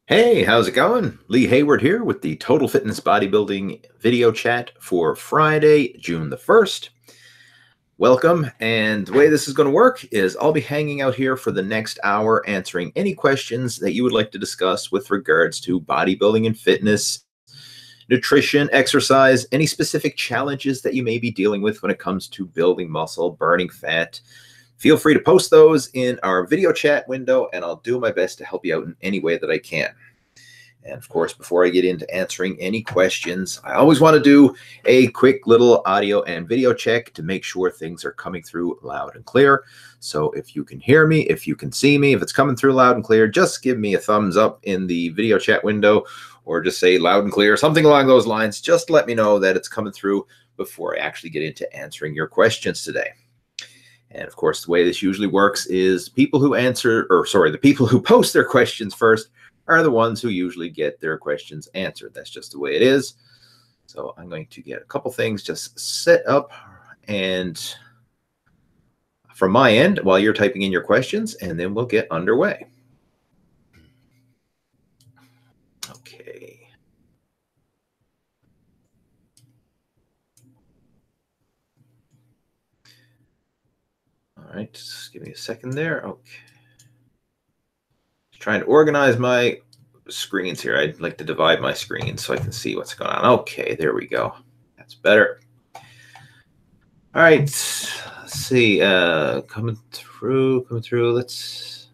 Hey, how's it going? Lee Hayward here with the Total Fitness Bodybuilding video chat for Friday, June the 1st. Welcome. And the way this is going to work is I'll be hanging out here for the next hour answering any questions that you would like to discuss with regards to bodybuilding and fitness, nutrition, exercise, any specific challenges that you may be dealing with when it comes to building muscle, burning fat. Feel free to post those in our video chat window, and I'll do my best to help you out in any way that I can. And of course, before I get into answering any questions, I always want to do a quick little audio and video check to make sure things are coming through loud and clear. So if you can hear me, if you can see me, if it's coming through loud and clear, just give me a thumbs up in the video chat window, or just say loud and clear, something along those lines. Just let me know that it's coming through before I actually get into answering your questions today. And of course, the way this usually works is the people who post their questions first are the ones who usually get their questions answered. That's just the way it is. So I'm going to get a couple things just set up and from my end while you're typing in your questions, and then we'll get underway. Okay. All right, just give me a second there. Okay. Trying to organize my screens here. I'd like to divide my screen so I can see what's going on. Okay, there we go. That's better. All right, let's see. Coming through. Let's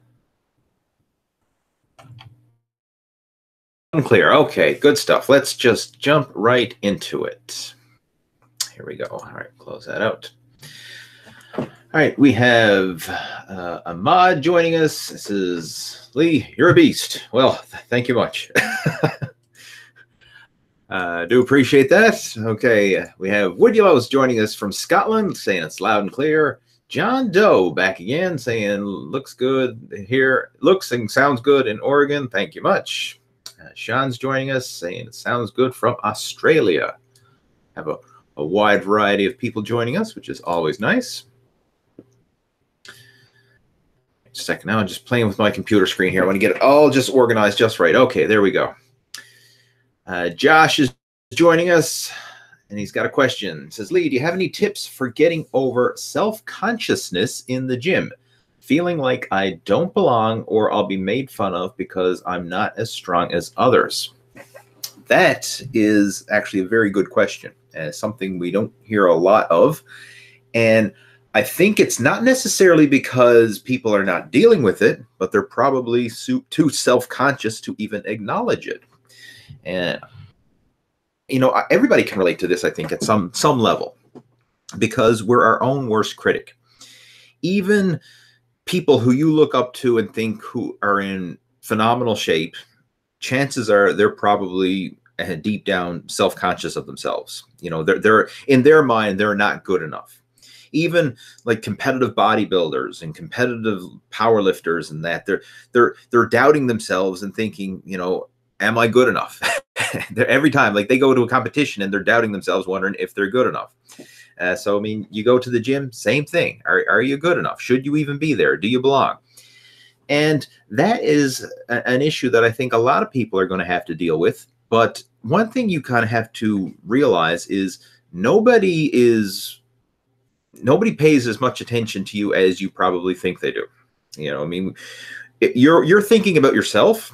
unclear. Okay, good stuff. Let's just jump right into it. Here we go. All right, close that out. All right, we have Ahmad joining us. This is Lee, you're a beast. Well, thank you much. Do appreciate that. Okay, we have Woodullows joining us from Scotland, saying it's loud and clear. John Doe back again, saying looks good here. Looks and sounds good in Oregon. Thank you much. Sean's joining us, saying it sounds good from Australia. Have a wide variety of people joining us, which is always nice. Just a second now, I'm just playing with my computer screen here. I want to get it all just organized just right. Okay, there we go. Josh is joining us, and he's got a question. He says, Lee, do you have any tips for getting over self-consciousness in the gym? Feeling like I don't belong or I'll be made fun of because I'm not as strong as others. That is actually a very good question, and something we don't hear a lot of. And I think it's not necessarily because people are not dealing with it, but they're probably too self-conscious to even acknowledge it. And, you know, everybody can relate to this, I think, at some level, because we're our own worst critic. Even people who you look up to and think who are in phenomenal shape, chances are they're probably deep down self-conscious of themselves. You know, they're in their mind, they're not good enough. Even like competitive bodybuilders and competitive powerlifters and that they're doubting themselves and thinking, you know, am I good enough? Every time, like they go to a competition and they're doubting themselves, wondering if they're good enough. So, I mean, you go to the gym, same thing. Are you good enough? Should you even be there? Do you belong? And that is an issue that I think a lot of people are going to have to deal with. But one thing you kind of have to realize is nobody pays as much attention to you as you probably think they do. You know, I mean, you're thinking about yourself,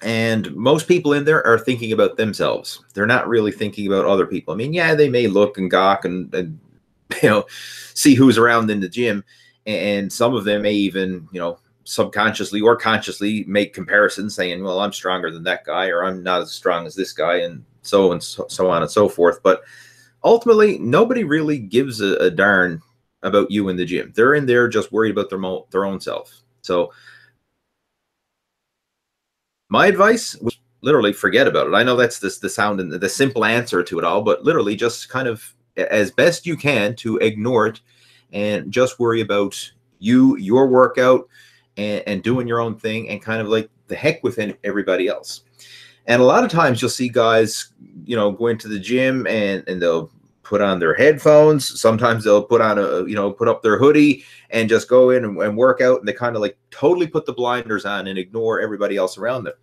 and most people in there are thinking about themselves. They're not really thinking about other people. I mean, yeah, they may look and gawk and you know, see who's around in the gym, and some of them may even, you know, subconsciously or consciously make comparisons, saying, well, I'm stronger than that guy, or I'm not as strong as this guy, and so on and so forth. But ultimately, nobody really gives a darn about you in the gym. They're in there just worried about their own self. So my advice was literally forget about it. I know that's the sound and the simple answer to it all, but literally just kind of as best you can to ignore it and just worry about your workout and doing your own thing and kind of like the heck with everybody else. And a lot of times you'll see guys, you know, go into the gym and they'll put on their headphones. Sometimes they'll put on put up their hoodie and just go in and work out. And they kind of like totally put the blinders on and ignore everybody else around them.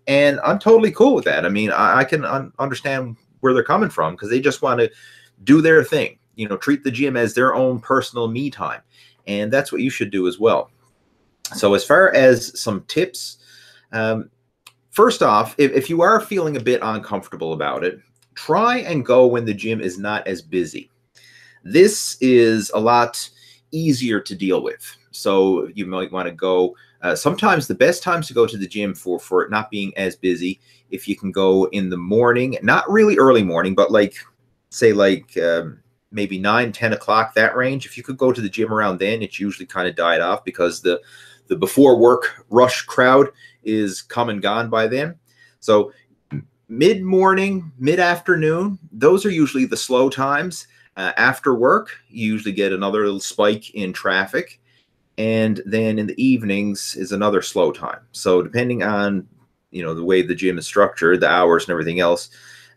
And I'm totally cool with that. I mean, I can understand where they're coming from, because they just want to do their thing, you know, treat the gym as their own personal me time. And that's what you should do as well. So as far as some tips, first off, if you are feeling a bit uncomfortable about it, try and go when the gym is not as busy. This is a lot easier to deal with. So you might want to go, sometimes the best times to go to the gym for it not being as busy, if you can go in the morning, not really early morning, but like, say like maybe 9, 10 o'clock, that range. If you could go to the gym around then, it's usually kind of died off, because the before work rush crowd is come and gone by then. So mid-morning, mid-afternoon, those are usually the slow times. After work, you usually get another little spike in traffic. And then in the evenings is another slow time. So depending on, you know, the way the gym is structured, the hours and everything else,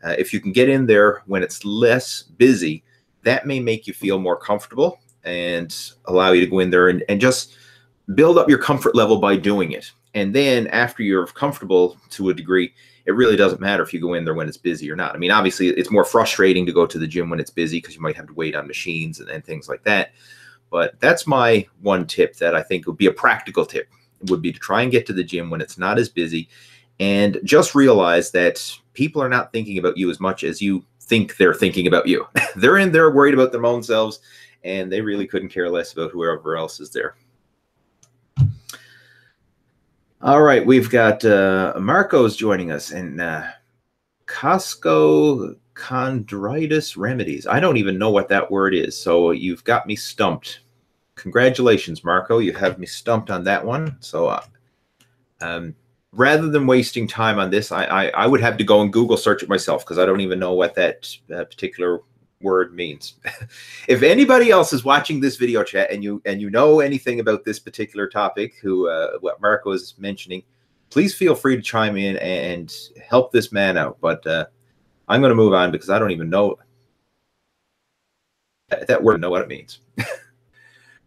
if you can get in there when it's less busy, that may make you feel more comfortable and allow you to go in there and just build up your comfort level by doing it. And then after you're comfortable to a degree, it really doesn't matter if you go in there when it's busy or not. I mean, obviously, it's more frustrating to go to the gym when it's busy, because you might have to wait on machines and things like that. But that's my one tip that I think would be a practical tip, would be to try and get to the gym when it's not as busy, and just realize that people are not thinking about you as much as you think they're thinking about you. They're in there worried about their own selves, and they really couldn't care less about whoever else is there. All right, we've got Marco's joining us, and Costco chondritis remedies. I don't even know what that word is, so you've got me stumped. Congratulations, Marco. You have me stumped on that one. So rather than wasting time on this, I would have to go and Google search it myself, because I don't even know what that particular word means. If anybody else is watching this video chat and you know anything about this particular topic, what Marco is mentioning, please feel free to chime in and help this man out. But I'm going to move on, because I don't even know that word, know what it means.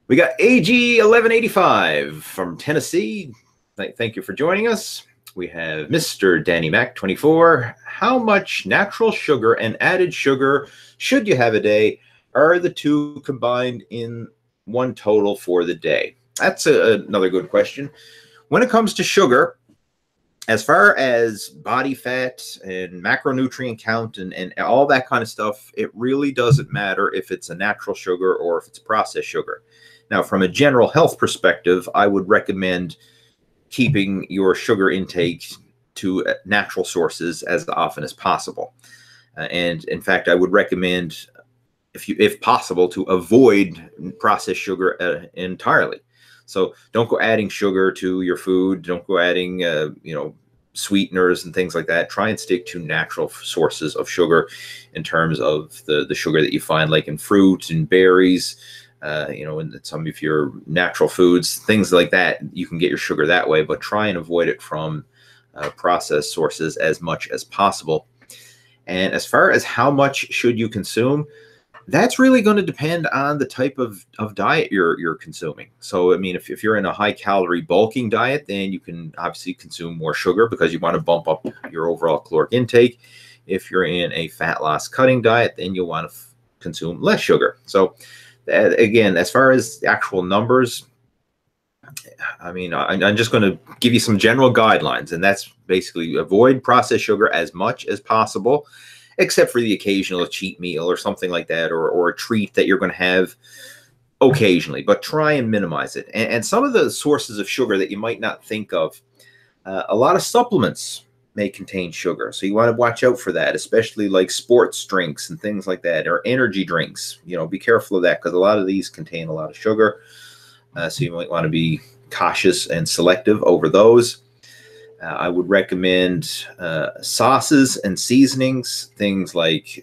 We got AG 1185 from Tennessee. Thank you for joining us. We have Mr. Danny Mac 24. How much natural sugar and added sugar should you have a day? Are the two combined in one total for the day? That's another good question. When it comes to sugar, as far as body fat and macronutrient count and all that kind of stuff, it really doesn't matter if it's a natural sugar or if it's processed sugar. Now, from a general health perspective, I would recommend keeping your sugar intake to natural sources as often as possible. And in fact, I would recommend, if possible, to avoid processed sugar entirely. So don't go adding sugar to your food. Don't go adding, sweeteners and things like that. Try and stick to natural sources of sugar in terms of the sugar that you find, like in fruit and berries, and some of your natural foods, things like that. You can get your sugar that way, but try and avoid it from processed sources as much as possible. And as far as how much should you consume, that's really going to depend on the type of diet you're consuming. So, I mean, if you're in a high-calorie bulking diet, then you can obviously consume more sugar because you want to bump up your overall caloric intake. If you're in a fat loss cutting diet, then you'll want to consume less sugar. So, again, as far as the actual numbers, I mean, I'm just going to give you some general guidelines, and that's basically avoid processed sugar as much as possible, except for the occasional cheat meal or something like that, or a treat that you're going to have occasionally, but try and minimize it. And some of the sources of sugar that you might not think of, a lot of supplements may contain sugar. So you want to watch out for that, especially like sports drinks and things like that, or energy drinks. Be careful of that, because a lot of these contain a lot of sugar. So you might want to be cautious and selective over those. I would recommend sauces and seasonings, things like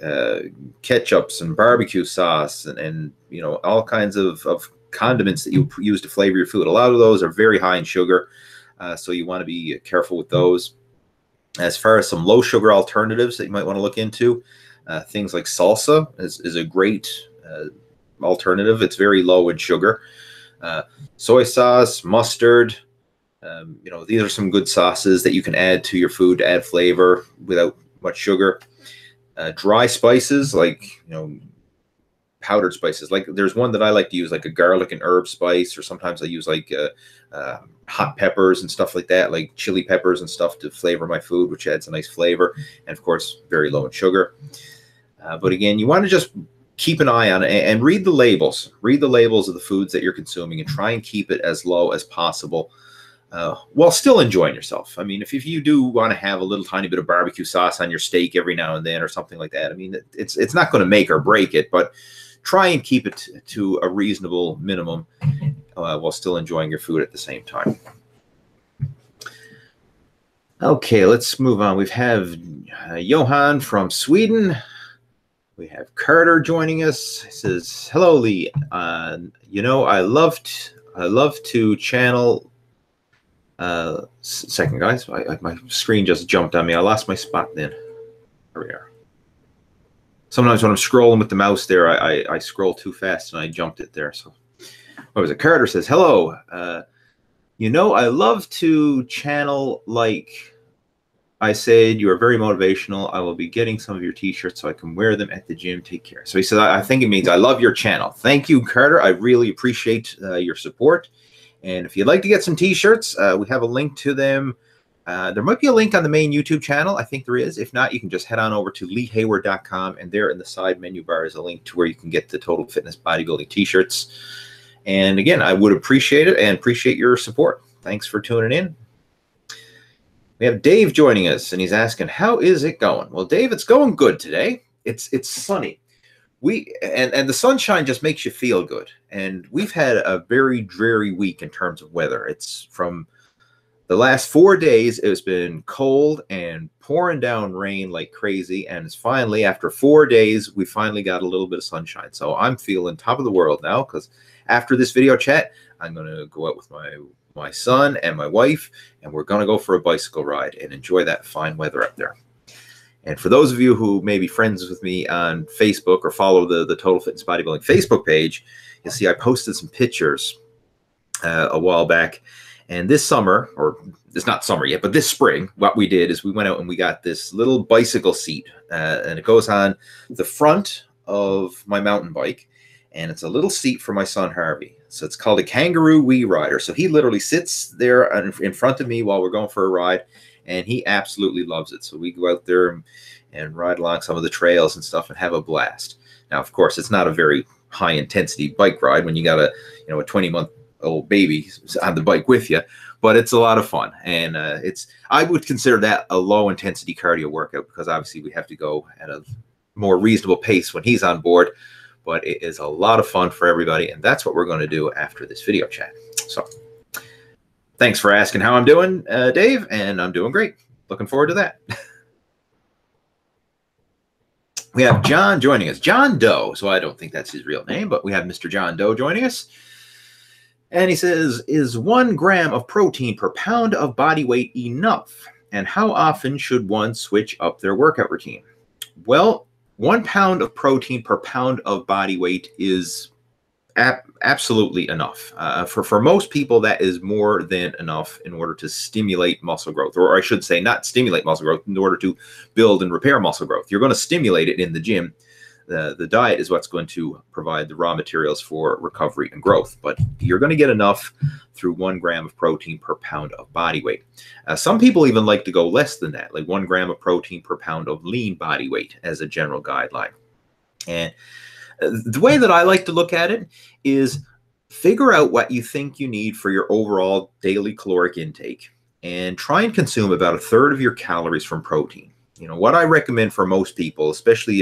ketchups and barbecue sauce and all kinds of condiments that you use to flavor your food. A lot of those are very high in sugar, so you want to be careful with those. As far as some low sugar alternatives that you might want to look into, things like salsa is a great alternative. It's very low in sugar. Soy sauce, mustard, These are some good sauces that you can add to your food to add flavor without much sugar. Dry spices, like, powdered spices. Like, there's one that I like to use, like a garlic and herb spice, or sometimes I use like hot peppers and stuff like that, like chili peppers and stuff to flavor my food, which adds a nice flavor. And of course, very low in sugar. But again, you want to just keep an eye on it and read the labels. Read the labels of the foods that you're consuming and try and keep it as low as possible while still enjoying yourself. I mean, if you do want to have a little tiny bit of barbecue sauce on your steak every now and then or something like that, I mean, it's not going to make or break it, but try and keep it to a reasonable minimum while still enjoying your food at the same time. Okay, let's move on. We have Johan from Sweden. We have Carter joining us. He says, "Hello, Lee. I love to channel." Second, guys, my screen just jumped on me. I lost my spot. Then there we are. Sometimes when I'm scrolling with the mouse there, I scroll too fast and I jumped it there. So what was it? Carter says, "Hello. I love to channel like I said, you are very motivational. I will be getting some of your t-shirts so I can wear them at the gym. Take care." So he said, I think it means I love your channel. Thank you, Carter. I really appreciate your support. And if you'd like to get some t-shirts, we have a link to them. There might be a link on the main YouTube channel. I think there is. If not, you can just head on over to leehayward.com, and there in the side menu bar is a link to where you can get the Total Fitness Bodybuilding t-shirts. And again, I would appreciate it and appreciate your support. Thanks for tuning in. We have Dave joining us, and he's asking, how is it going? Well, Dave, it's going good today. It's sunny. And the sunshine just makes you feel good. And we've had a very dreary week in terms of weather. It's from the last 4 days, it's been cold and pouring down rain like crazy. And it's finally, after 4 days, we finally got a little bit of sunshine. So I'm feeling top of the world now, because after this video chat, I'm going to go out with my son and my wife, and we're going to go for a bicycle ride and enjoy that fine weather up there. And for those of you who may be friends with me on Facebook or follow the Total Fitness Bodybuilding Facebook page, you'll see I posted some pictures a while back. And this summer, or it's not summer yet, but this spring, what we did is we went out and we got this little bicycle seat, and it goes on the front of my mountain bike, and it's a little seat for my son Harvey. So it's called a Kangaroo Wee Rider. So he literally sits there in front of me while we're going for a ride, and he absolutely loves it. So we go out there and ride along some of the trails and stuff and have a blast. Now, of course, it's not a very high intensity bike ride when you got a 20-month-old baby on the bike with you, but it's a lot of fun. And I would consider that a low intensity cardio workout, because obviously we have to go at a more reasonable pace when he's on board. But it is a lot of fun for everybody, and that's what we're going to do after this video chat. So thanks for asking how I'm doing, Dave, and I'm doing great. Looking forward to that. We have John joining us. John Doe. So I don't think that's his real name, but we have Mr. John Doe joining us. And he says, is 1 gram of protein per pound of body weight enough? And how often should one switch up their workout routine? Well, 1 pound of protein per pound of body weight is absolutely enough. For most people, that is more than enough in order to stimulate muscle growth, or I should say not stimulate muscle growth, in order to build and repair muscle growth. You're going to stimulate it in the gym. The diet is what's going to provide the raw materials for recovery and growth, but you're going to get enough through 1 gram of protein per pound of body weight. Some people even like to go less than that, like 1 gram of protein per pound of lean body weight as a general guideline. And the way that I like to look at it is figure out what you think you need for your overall daily caloric intake and try and consume about 1/3 of your calories from protein. What I recommend for most people, especially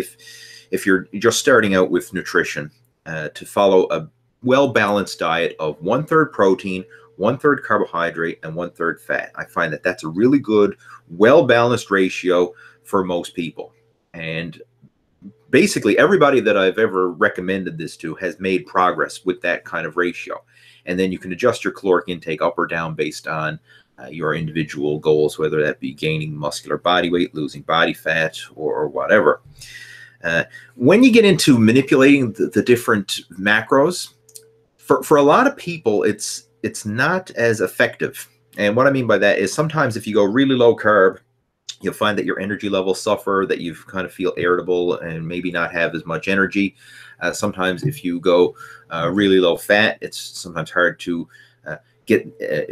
if you're just starting out with nutrition, to follow a well-balanced diet of 1/3 protein, 1/3 carbohydrate, and 1/3 fat. I find that that's a really good, well-balanced ratio for most people. And basically everybody that I've ever recommended this to has made progress with that kind of ratio. And then you can adjust your caloric intake up or down based on your individual goals, whether that be gaining muscular body weight, losing body fat, or whatever. When you get into manipulating the different macros, for a lot of people, it's not as effective And what I mean by that is sometimes if you go really low carb, you'll find that your energy levels suffer, that you kind of feel irritable and maybe not have as much energy. Sometimes if you go really low fat, it's sometimes hard to get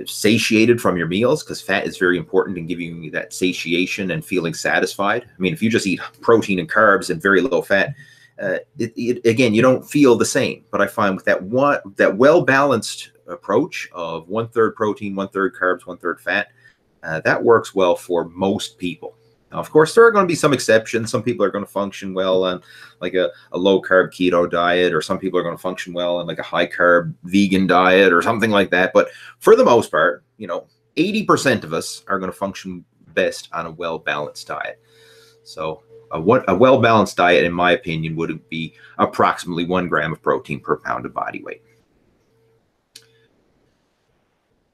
satiated from your meals, because fat is very important in giving you that satiation and feeling satisfied. I mean, if you just eat protein and carbs and very low fat, again, you don't feel the same. But I find with that well-balanced approach of 1/3 protein, 1/3 carbs, 1/3 fat, that works well for most people. Now, of course, there are going to be some exceptions. Some people are going to function well on like a low carb keto diet, or some people are going to function well on like a high carb vegan diet or something like that. But for the most part, 80% of us are going to function best on a well-balanced diet. So a well-balanced diet, in my opinion, would be approximately 1 gram of protein per pound of body weight.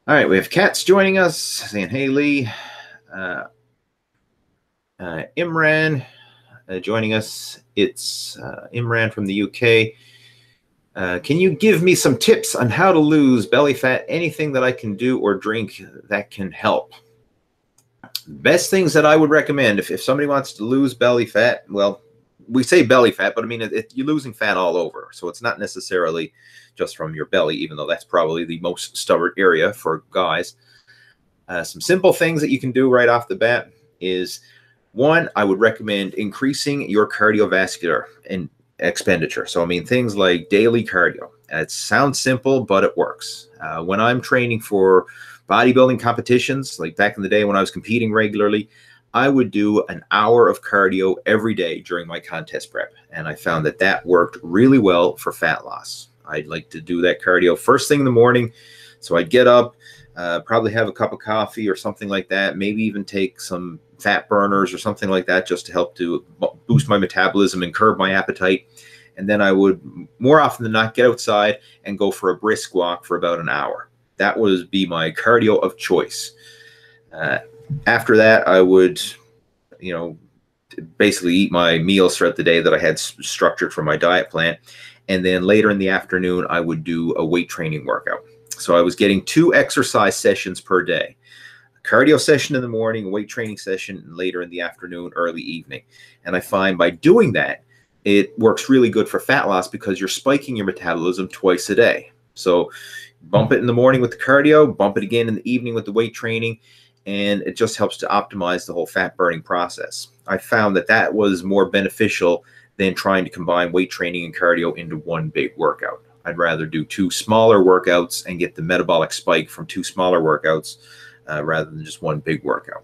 All right, we have Kat's joining us, saying, hey, Lee. Imran joining us. It's Imran from the UK. Can you give me some tips on how to lose belly fat? Anything that I can do or drink that can help? Best things that I would recommend if somebody wants to lose belly fat, well, we say belly fat, but I mean, you're losing fat all over. So it's not necessarily just from your belly, even though that's probably the most stubborn area for guys. Some simple things that you can do right off the bat is, one, I would recommend increasing your cardiovascular expenditure. So, I mean, things like daily cardio. It sounds simple, but it works. When I'm training for bodybuilding competitions, like back in the day when I was competing regularly, I would do an hour of cardio every day during my contest prep. And I found that that worked really well for fat loss. I'd like to do that cardio first thing in the morning. So I'd get up, probably have a cup of coffee or something like that, maybe even take some fat burners or something like that, just to help to boost my metabolism and curb my appetite. And then I would, more often than not, get outside and go for a brisk walk for about an hour. That would be my cardio of choice. After that, I would, basically eat my meals throughout the day that I had structured for my diet plan. And then later in the afternoon, I would do a weight training workout. So I was getting 2 exercise sessions per day. Cardio session in the morning, weight training session, and later in the afternoon, early evening. And I find by doing that, it works really good for fat loss, because you're spiking your metabolism twice a day. So bump it in the morning with the cardio, bump it again in the evening with the weight training, and it just helps to optimize the whole fat burning process. I found that that was more beneficial than trying to combine weight training and cardio into one big workout. I'd rather do 2 smaller workouts and get the metabolic spike from 2 smaller workouts rather than just one big workout.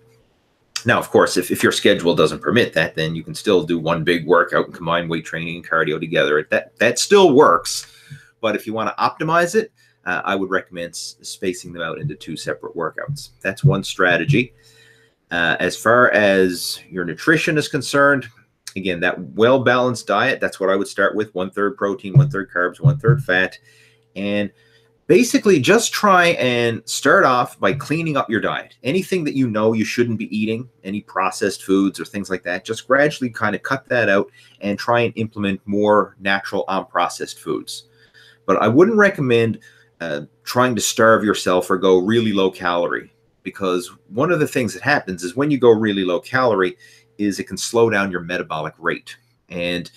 Now, of course, if your schedule doesn't permit that, then you can still do one big workout and combine weight training and cardio together. That still works. But if you want to optimize it, I would recommend spacing them out into 2 separate workouts. That's one strategy. As far as your nutrition is concerned, again, that well-balanced diet, that's what I would start with. 1/3 protein, 1/3 carbs, 1/3 fat. And basically just try and start off by cleaning up your diet. Anything that you know you shouldn't be eating, any processed foods or things like that, just gradually kind of cut that out and try and implement more natural, unprocessed foods. But I wouldn't recommend trying to starve yourself or go really low calorie, because one of the things that happens is when you go really low calorie is it can slow down your metabolic rate. And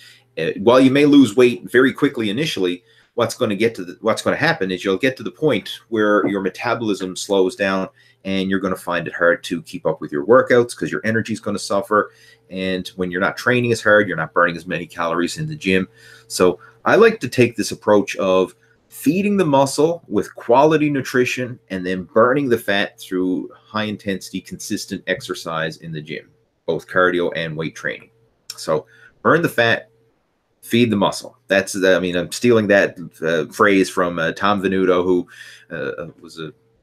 while you may lose weight very quickly initially, what's going to happen is you'll get to the point where your metabolism slows down and you're going to find it hard to keep up with your workouts, because your energy is going to suffer. And when you're not training as hard, you're not burning as many calories in the gym. So I like to take this approach of feeding the muscle with quality nutrition and then burning the fat through high intensity, consistent exercise in the gym, both cardio and weight training. So burn the fat, feed the muscle. I'm stealing that phrase from Tom Venuto, who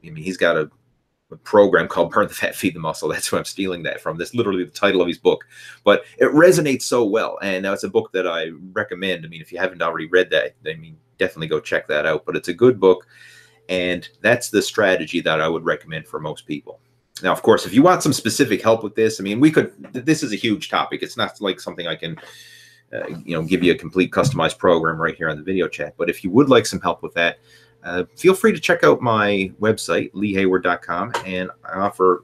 he's got a program called Burn the Fat, Feed the Muscle. That's who I'm stealing that from. That's literally the title of his book. But it resonates so well. And now it's a book that I recommend. I mean, if you haven't already read that, definitely go check that out. But it's a good book. And that's the strategy that I would recommend for most people. Now, of course, if you want some specific help with this, this is a huge topic. It's not like something I can give you a complete customized program right here on the video chat. But if you would like some help with that, feel free to check out my website, leehayward.com, and I offer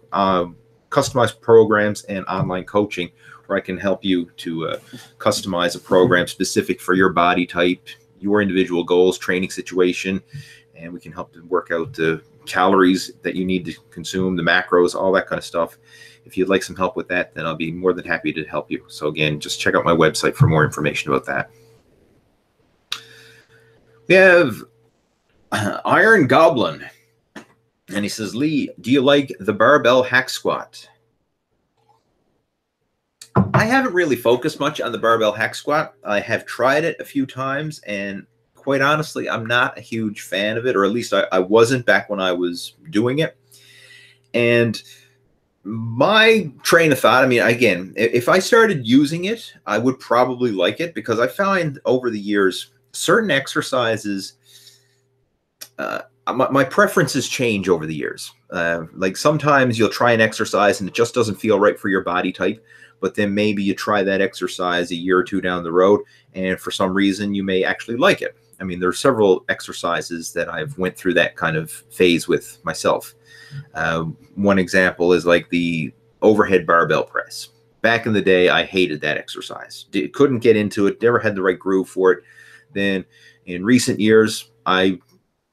customized programs and online coaching where I can help you to customize a program specific for your body type, your individual goals, training situation, and we can help to work out the calories that you need to consume, the macros, all that kind of stuff. If you'd like some help with that, then I'll be more than happy to help you. So again, just check out my website for more information about that. We have Iron Goblin, and he says, Lee, do you like the Barbell Hack Squat? I haven't really focused much on the Barbell Hack Squat. I have tried it a few times, and quite honestly, I'm not a huge fan of it, or at least I wasn't back when I was doing it. And my train of thought, I mean, again, if I started using it, I would probably like it, because I find over the years, certain exercises, my preferences change over the years. Like sometimes you'll try an exercise and it just doesn't feel right for your body type, but then maybe you try that exercise a year or two down the road, and for some reason you may actually like it. I mean, there are several exercises that I've went through that kind of phase with myself. One example is like the overhead barbell press. Back in the day, I hated that exercise. Couldn't get into it, never had the right groove for it. Then in recent years, I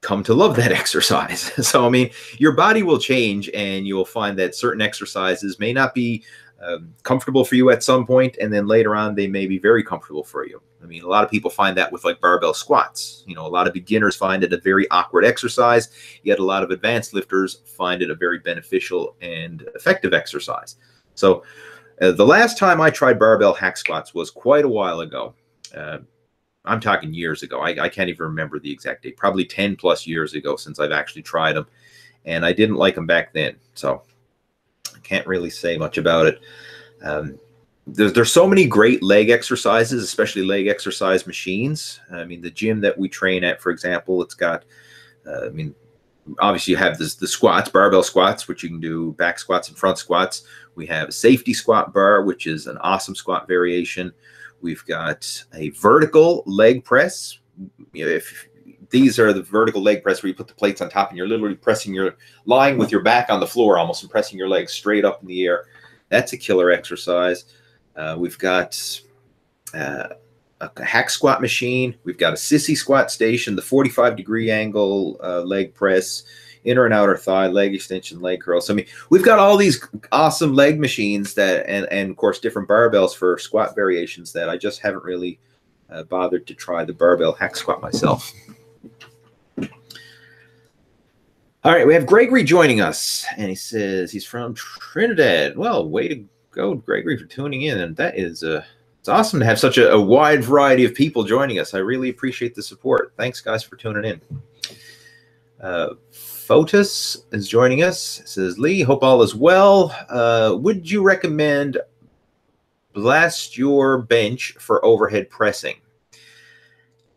come to love that exercise. So, I mean, your body will change, and you'll find that certain exercises may not be comfortable for you at some point, and then later on they may be very comfortable for you. I mean, a lot of people find that with like barbell squats. You know, a lot of beginners find it a very awkward exercise, yet a lot of advanced lifters find it a very beneficial and effective exercise. So the last time I tried barbell hack squats was quite a while ago. I'm talking years ago. I can't even remember the exact date, probably 10 plus years ago since I've actually tried them, and I didn't like them back then. So I can't really say much about it. There's so many great leg exercises, especially leg exercise machines. I mean, the gym that we train at, for example, it's got, I mean, obviously you have the squats, barbell squats, which you can do back squats and front squats. We have a safety squat bar, which is an awesome squat variation. We've got a vertical leg press. You know, if these are the vertical leg press where you put the plates on top and you're literally lying with your back on the floor almost and pressing your legs straight up in the air. That's a killer exercise. We've got a hack squat machine. We've got a sissy squat station, the 45-degree angle leg press, inner and outer thigh, leg extension, leg curls. So, I mean, we've got all these awesome leg machines that, and of course, different barbells for squat variations that I just haven't really bothered to try the barbell hack squat myself. All right, we have Gregory joining us, and he says he's from Trinidad. Well, way to go, Gregory, for tuning in. And that is, it's awesome to have such a wide variety of people joining us. I really appreciate the support. Thanks, guys, for tuning in. Fotis is joining us. It says, Lee, hope all is well. Would you recommend blast your bench for overhead pressing?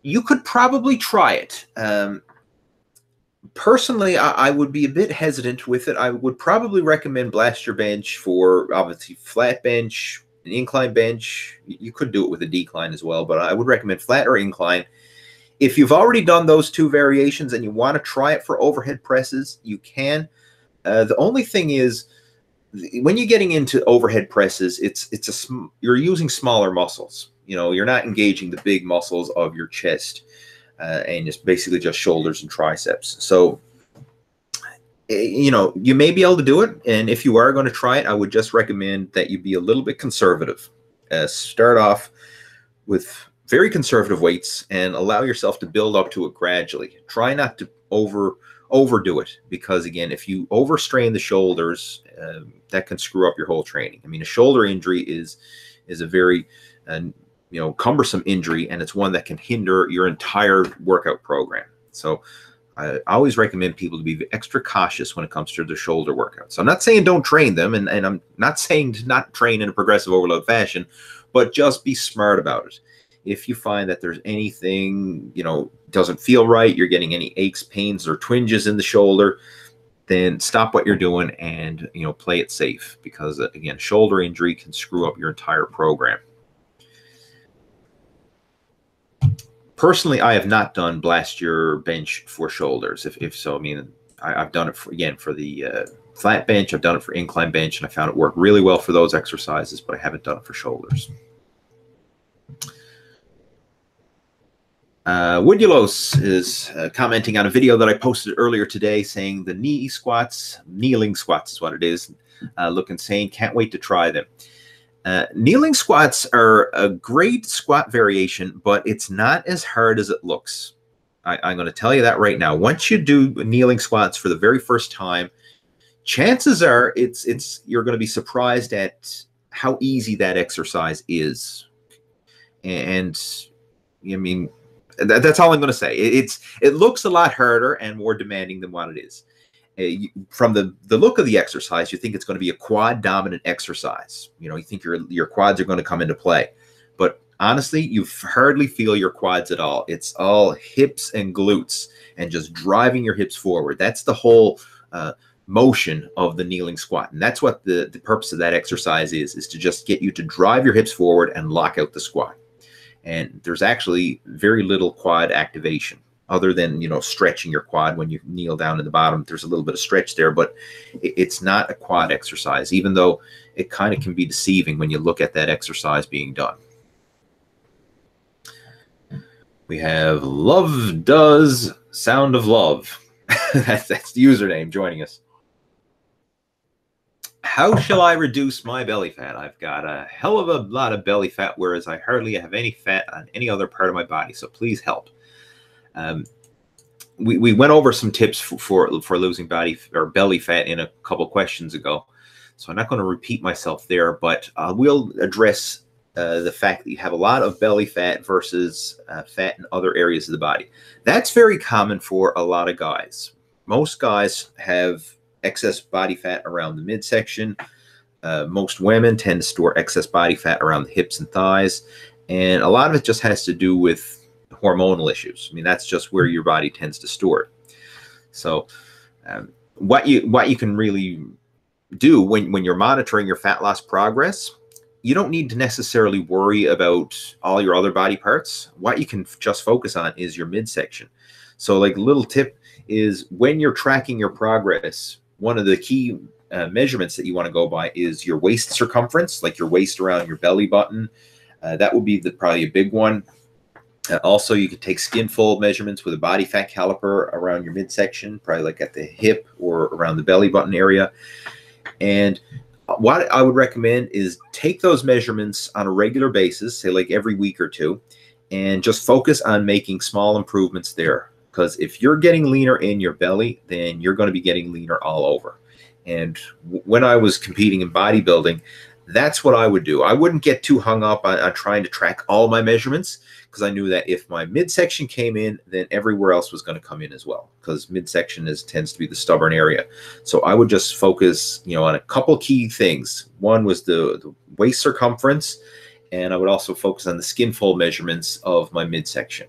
You could probably try it. Personally, I would be a bit hesitant with it. I would probably recommend blast your bench for obviously flat bench, an incline bench. You could do it with a decline as well, but I would recommend flat or incline. If you've already done those two variations and you want to try it for overhead presses, you can. The only thing is, when you're getting into overhead presses, you're using smaller muscles. You know, you're not engaging the big muscles of your chest. And it's basically just shoulders and triceps. So, you know, you may be able to do it. And if you are going to try it, I would just recommend that you be a little bit conservative. Start off with very conservative weights and allow yourself to build up to it gradually. Try not to overdo it, because, again, if you overstrain the shoulders, that can screw up your whole training. I mean, a shoulder injury is a very cumbersome injury, and it's one that can hinder your entire workout program. So I always recommend people to be extra cautious when it comes to their shoulder workouts. So I'm not saying don't train them, and I'm not saying to not train in a progressive overload fashion, but just be smart about it. If you find that there's anything, doesn't feel right, you're getting any aches, pains, or twinges in the shoulder, then stop what you're doing and, play it safe, because, again, shoulder injury can screw up your entire program. Personally, I have not done blast your bench for shoulders. If so, I mean, I've done it for, again, for the flat bench. I've done it for incline bench, and I found it worked really well for those exercises, but I haven't done it for shoulders. Woodulos is commenting on a video that I posted earlier today saying the kneeling squats is what it is. Look insane. Can't wait to try them. Kneeling squats are a great squat variation, but it's not as hard as it looks. I'm going to tell you that right now. Once you do kneeling squats for the very first time, chances are you're going to be surprised at how easy that exercise is. And I mean, that's all I'm going to say. It looks a lot harder and more demanding than what it is. From the look of the exercise, you think it's going to be a quad dominant exercise. You know, you think your quads are going to come into play, but honestly, you hardly feel your quads at all. It's all hips and glutes and just driving your hips forward. That's the whole motion of the kneeling squat, and that's what the purpose of that exercise is to just get you to drive your hips forward and lock out the squat. And there's actually very little quad activation, other than, you know, stretching your quad when you kneel down in the bottom. There's a little bit of stretch there, but it's not a quad exercise, even though it kind of can be deceiving when you look at that exercise being done. We have Love Does Sound of Love. that's the username joining us. How shall I reduce my belly fat? I've got a hell of a lot of belly fat, whereas I hardly have any fat on any other part of my body. So please help. We went over some tips for losing body or belly fat in a couple questions ago, so I'm not going to repeat myself there, but I will address the fact that you have a lot of belly fat versus fat in other areas of the body. That's very common for a lot of guys. Most guys have excess body fat around the midsection. Most women tend to store excess body fat around the hips and thighs, and a lot of it just has to do with hormonal issues. I mean, that's just where your body tends to store it. So what you can really do when you're monitoring your fat loss progress, you don't need to necessarily worry about all your other body parts. What you can just focus on is your midsection. So like a little tip is, when you're tracking your progress, one of the key measurements that you want to go by is your waist circumference, like your waist around your belly button. That would be probably a big one. Also, you could take skin fold measurements with a body fat caliper around your midsection, probably like at the hip or around the belly button area. And what I would recommend is take those measurements on a regular basis, say like every week or two, and just focus on making small improvements there. Because if you're getting leaner in your belly, then you're going to be getting leaner all over. And when I was competing in bodybuilding, that's what I would do. I wouldn't get too hung up on trying to track all my measurements, because I knew that if my midsection came in, then everywhere else was going to come in as well, because midsection tends to be the stubborn area. So I would just focus, you know, on a couple key things. One was the waist circumference, and I would also focus on the skin fold measurements of my midsection,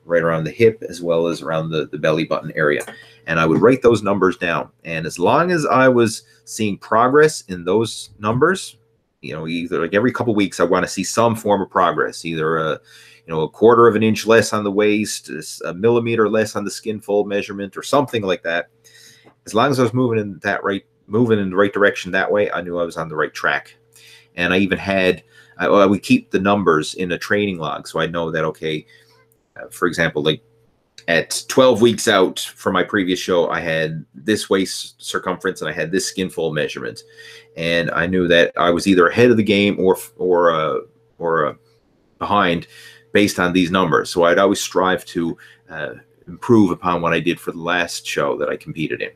right around the hip as well as around the belly button area. And I would write those numbers down. And as long as I was seeing progress in those numbers, you know, either like every couple of weeks, I want to see some form of progress, either a 1/4 of an inch less on the waist, a millimeter less on the skin fold measurement, or something like that. As long as I was moving in the right direction that way, I knew I was on the right track. And I even had, I would keep the numbers in a training log, so I know that, okay, for example, like at 12 weeks out from my previous show, I had this waist circumference and I had this skin fold measurement, and I knew that I was either ahead of the game or behind based on these numbers. So I'd always strive to improve upon what I did for the last show that I competed in.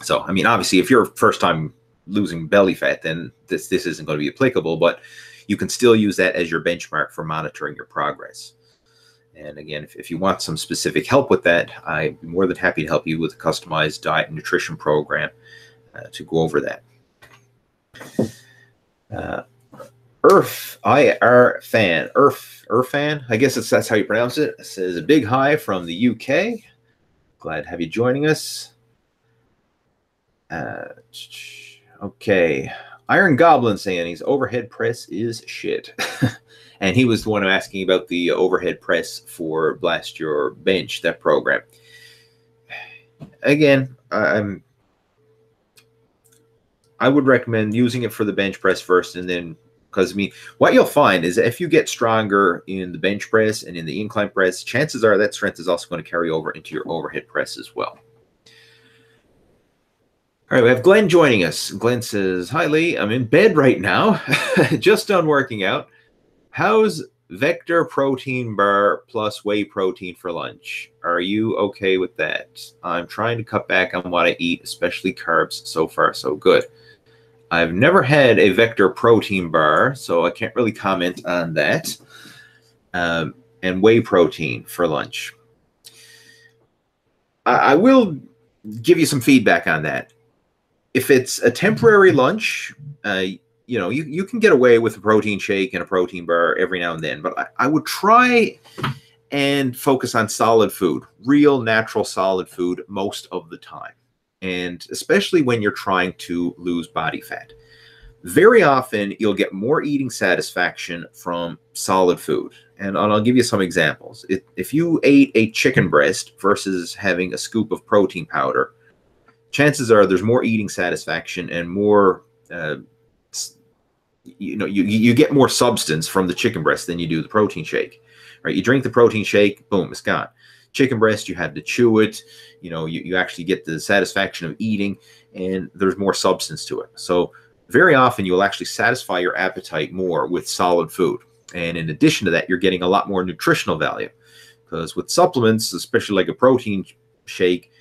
So, I mean, obviously, if you're first time losing belly fat, then this isn't going to be applicable, but you can still use that as your benchmark for monitoring your progress. And again, if you want some specific help with that, I'm more than happy to help you with a customized diet and nutrition program to go over that. Irfan, I guess that's how you pronounce it. It says, a big hi from the UK. Glad to have you joining us. Okay. Iron Goblin saying his overhead press is shit. And he was the one asking about the overhead press for Blast Your Bench, that program. Again, I would recommend using it for the bench press first, and then, because I mean, what you'll find is that if you get stronger in the bench press and in the incline press, chances are that strength is also going to carry over into your overhead press as well. All right, we have Glenn joining us. Glenn says, "Hi, Lee. I'm in bed right now, just done working out. How's Vector protein bar plus whey protein for lunch? Are you okay with that? I'm trying to cut back on what I eat, especially carbs. So far, so good. I've never had a Vector protein bar, so I can't really comment on that. And whey protein for lunch. I will give you some feedback on that. If it's a temporary lunch, you know, you can get away with a protein shake and a protein bar every now and then, but I would try and focus on solid food, real natural solid food most of the time. And especially when you're trying to lose body fat. Very often you'll get more eating satisfaction from solid food. And I'll give you some examples. If you ate a chicken breast versus having a scoop of protein powder, chances are there's more eating satisfaction and more, you know, you get more substance from the chicken breast than you do the protein shake, right? You drink the protein shake, boom, it's gone. Chicken breast, you have to chew it. You know, you actually get the satisfaction of eating, and there's more substance to it. So very often you'll actually satisfy your appetite more with solid food. And in addition to that, you're getting a lot more nutritional value, because with supplements, especially like a protein shake,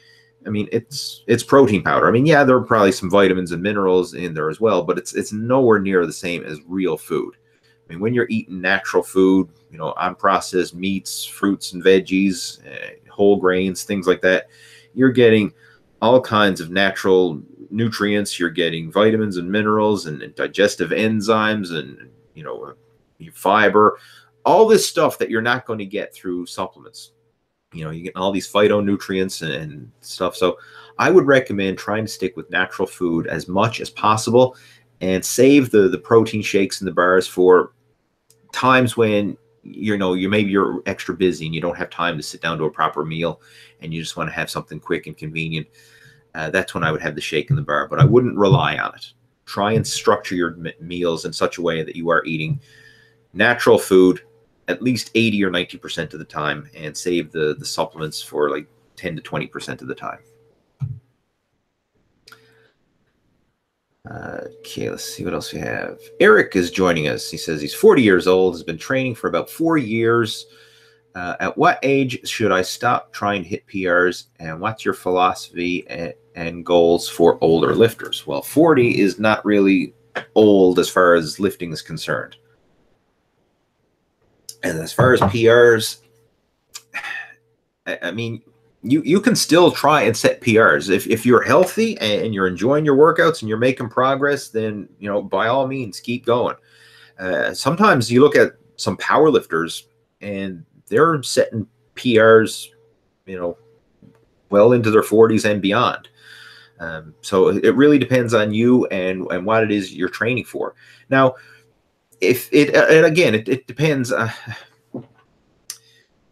I mean, it's protein powder. I mean, yeah, there are probably some vitamins and minerals in there as well, but it's nowhere near the same as real food. I mean, when you're eating natural food, you know, unprocessed meats, fruits and veggies, whole grains, things like that, you're getting all kinds of natural nutrients. You're getting vitamins and minerals and digestive enzymes and, you know, fiber, all this stuff that you're not going to get through supplements. You know, you get all these phytonutrients and stuff. So I would recommend trying to stick with natural food as much as possible and save the protein shakes and the bars for times when, you know, maybe you're extra busy and you don't have time to sit down to a proper meal and you just want to have something quick and convenient. That's when I would have the shake and the bar, but I wouldn't rely on it. Try and structure your meals in such a way that you are eating natural food at least 80 or 90% of the time, and save the supplements for like 10 to 20% of the time. Okay, let's see what else we have. Eric is joining us. He says he's 40 years old, has been training for about 4 years. At what age should I stop trying to hit PRs, and what's your philosophy and goals for older lifters? Well, 40 is not really old as far as lifting is concerned. And as far as PRs, I mean, you can still try and set PRs. If you're healthy and you're enjoying your workouts and you're making progress, then, you know, by all means, keep going. Sometimes you look at some power lifters and they're setting PRs, you know, well into their 40s and beyond. So it really depends on you and what it is you're training for. Now, it depends. How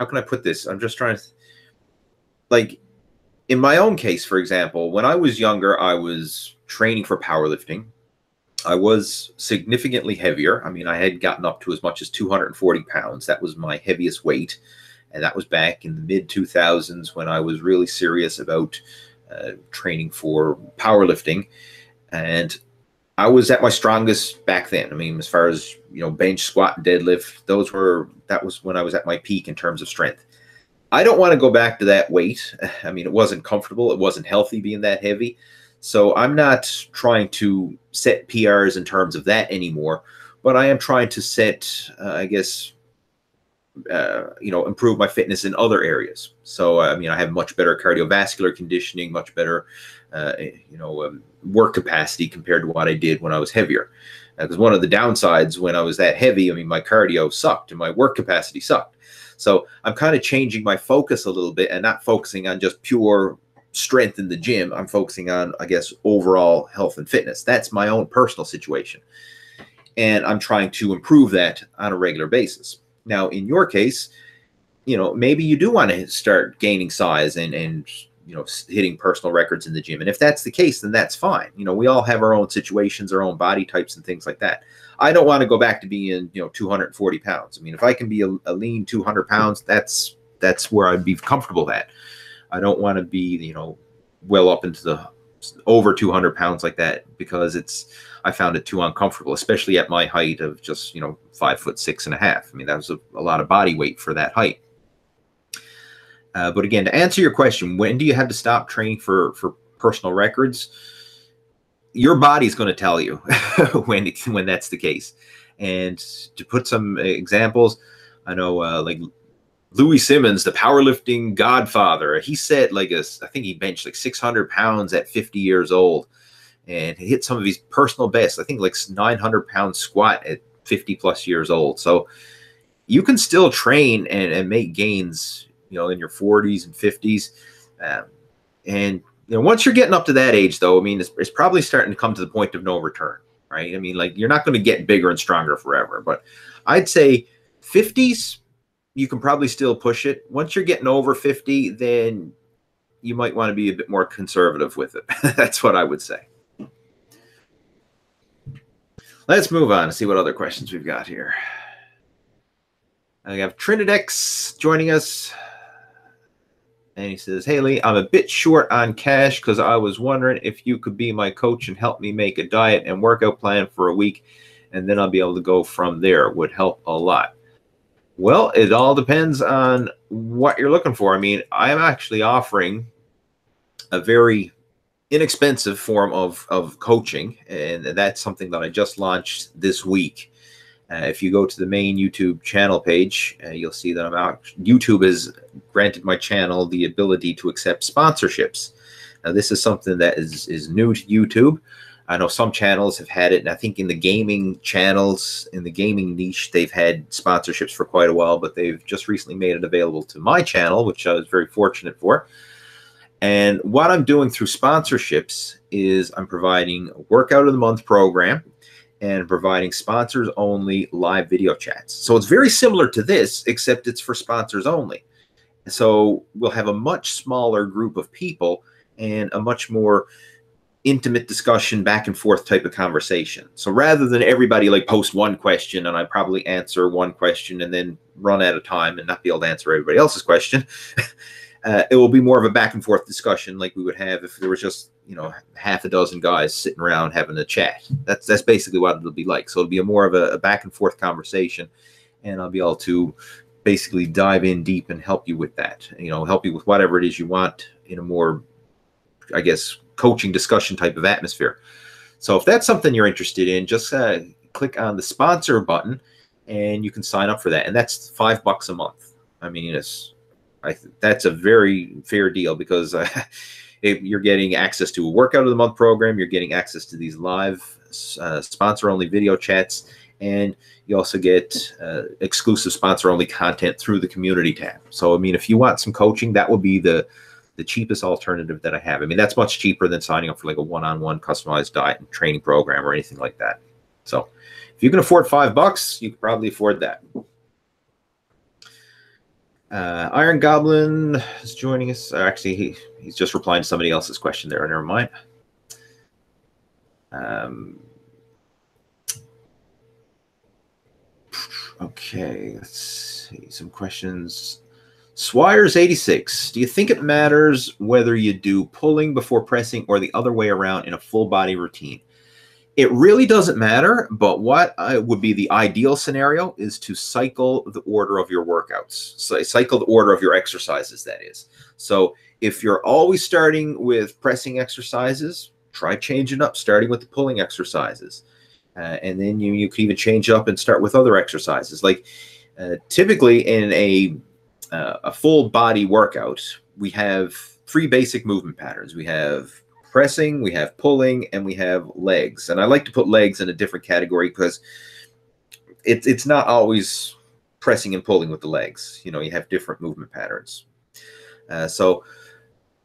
can I put this? I'm just trying to, like, in my own case, for example, when I was younger, I was training for powerlifting. I was significantly heavier. I mean, I had gotten up to as much as 240 pounds. That was my heaviest weight. And that was back in the mid 2000s when I was really serious about training for powerlifting. And I was at my strongest back then. I mean, as far as, you know, bench, squat, and deadlift, that was when I was at my peak in terms of strength. I don't want to go back to that weight. I mean, it wasn't comfortable. It wasn't healthy being that heavy. So I'm not trying to set PRs in terms of that anymore, but I am trying to set, I guess, you know, improve my fitness in other areas. So, I mean, I have much better cardiovascular conditioning, much better, you know, work capacity compared to what I did when I was heavier. Because one of the downsides when I was that heavy, I mean, my cardio sucked and my work capacity sucked. So I'm kind of changing my focus a little bit and not focusing on just pure strength in the gym. I'm focusing on, I guess, overall health and fitness. That's my own personal situation. and I'm trying to improve that on a regular basis. Now, in your case, maybe you do want to start gaining size and hitting personal records in the gym. And if that's the case, then that's fine. We all have our own situations, our own body types and things like that. I don't want to go back to being, 240 pounds. I mean, if I can be a lean 200 pounds, that's where I'd be comfortable at. I don't want to be, well up into the over 200 pounds like that, because I found it too uncomfortable, especially at my height of just, 5'6.5". I mean, that was a lot of body weight for that height. But again, to answer your question, when do you have to stop training for personal records? Your body's going to tell you when that's the case. And to put some examples, I know like Louis Simmons, the powerlifting godfather, he set I think he benched like 600 pounds at 50 years old, and he hit some of his personal bests. I think like 900-pound squat at 50 plus years old. So you can still train and make gains, in your 40s and 50s. And once you're getting up to that age, though, I mean, it's probably starting to come to the point of no return, right? I mean, like, you're not going to get bigger and stronger forever, but I'd say 50s, you can probably still push it. Once you're getting over 50, then you might want to be a bit more conservative with it. That's what I would say. Let's move on and see what other questions we've got here. I have Trinidex joining us. And he says, "Hey, Lee, I'm a bit short on cash because I was wondering if you could be my coach and help me make a diet and workout plan for a week, and then I'll be able to go from there. Would help a lot." Well, it all depends on what you're looking for. I mean, I am actually offering a very inexpensive form of coaching, and that's something that I just launched this week. If you go to the main YouTube channel page, you'll see that YouTube has granted my channel the ability to accept sponsorships. Now, this is something that is new to YouTube. I know some channels have had it, and I think in the gaming channels, in the gaming niche, they've had sponsorships for quite a while, but they've just recently made it available to my channel, which I was very fortunate for. And what I'm doing through sponsorships is I'm providing a workout of the month program and providing sponsors only live video chats. So it's very similar to this, except it's for sponsors only. So we'll have a much smaller group of people and a much more intimate discussion, back and forth type of conversation. So rather than everybody like post one question and I probably answer one question and then run out of time and not be able to answer everybody else's question, it will be more of a back and forth discussion like we would have if there was just, half a dozen guys sitting around having a chat. That's basically what it'll be like. So it'll be more of a back and forth conversation, and I'll be able to basically dive in deep and help you with that, help you with whatever it is you want in a more, I guess, coaching discussion type of atmosphere. So if that's something you're interested in, just click on the sponsor button and you can sign up for that. And that's $5 a month. I mean, that's a very fair deal, because you're getting access to a workout of the month program, you're getting access to these live sponsor only video chats, and you also get exclusive sponsor only content through the community tab. So, I mean, if you want some coaching, that would be the cheapest alternative that I have. I mean, that's much cheaper than signing up for like a one-on-one customized diet and training program or anything like that. So if you can afford $5, you can probably afford that. Iron Goblin is joining us. Actually, he's just replying to somebody else's question there. Never mind. Okay, let's see some questions. Swires86, do you think it matters whether you do pulling before pressing or the other way around in a full body routine? It really doesn't matter, but what would be the ideal scenario is to cycle the order of your workouts. So cycle the order of your exercises, that is. So if you're always starting with pressing exercises, try changing up, starting with the pulling exercises. And then you can even change up and start with other exercises. Like typically in a full body workout, we have 3 basic movement patterns. We have pressing, we have pulling, and we have legs. And I like to put legs in a different category because it's not always pressing and pulling with the legs. You have different movement patterns. So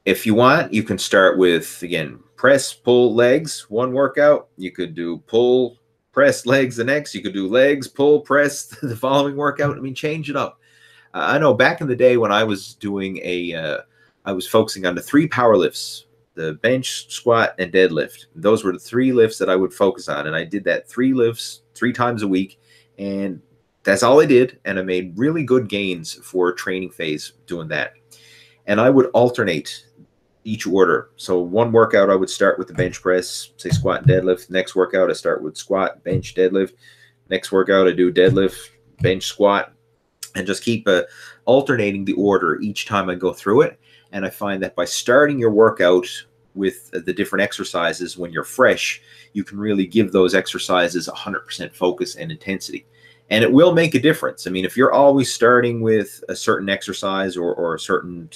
if you want, you can start with, again, press, pull, legs, one workout. You could do pull, press, legs the next. You could do legs, pull, press the following workout. I mean, change it up. I know back in the day when I was doing I was focusing on the 3 power lifts, the bench, squat, and deadlift. Those were the 3 lifts that I would focus on. And I did that 3 lifts 3 times a week. And that's all I did. And I made really good gains for training phase doing that. And I would alternate each order. So one workout, I would start with the bench press, say squat and deadlift. Next workout, I start with squat, bench, deadlift. Next workout, I do deadlift, bench, squat, and just keep alternating the order each time I go through it. And I find that by starting your workout with the different exercises when you're fresh, you can really give those exercises 100% focus and intensity. And it will make a difference. I mean, if you're always starting with a certain exercise or a certain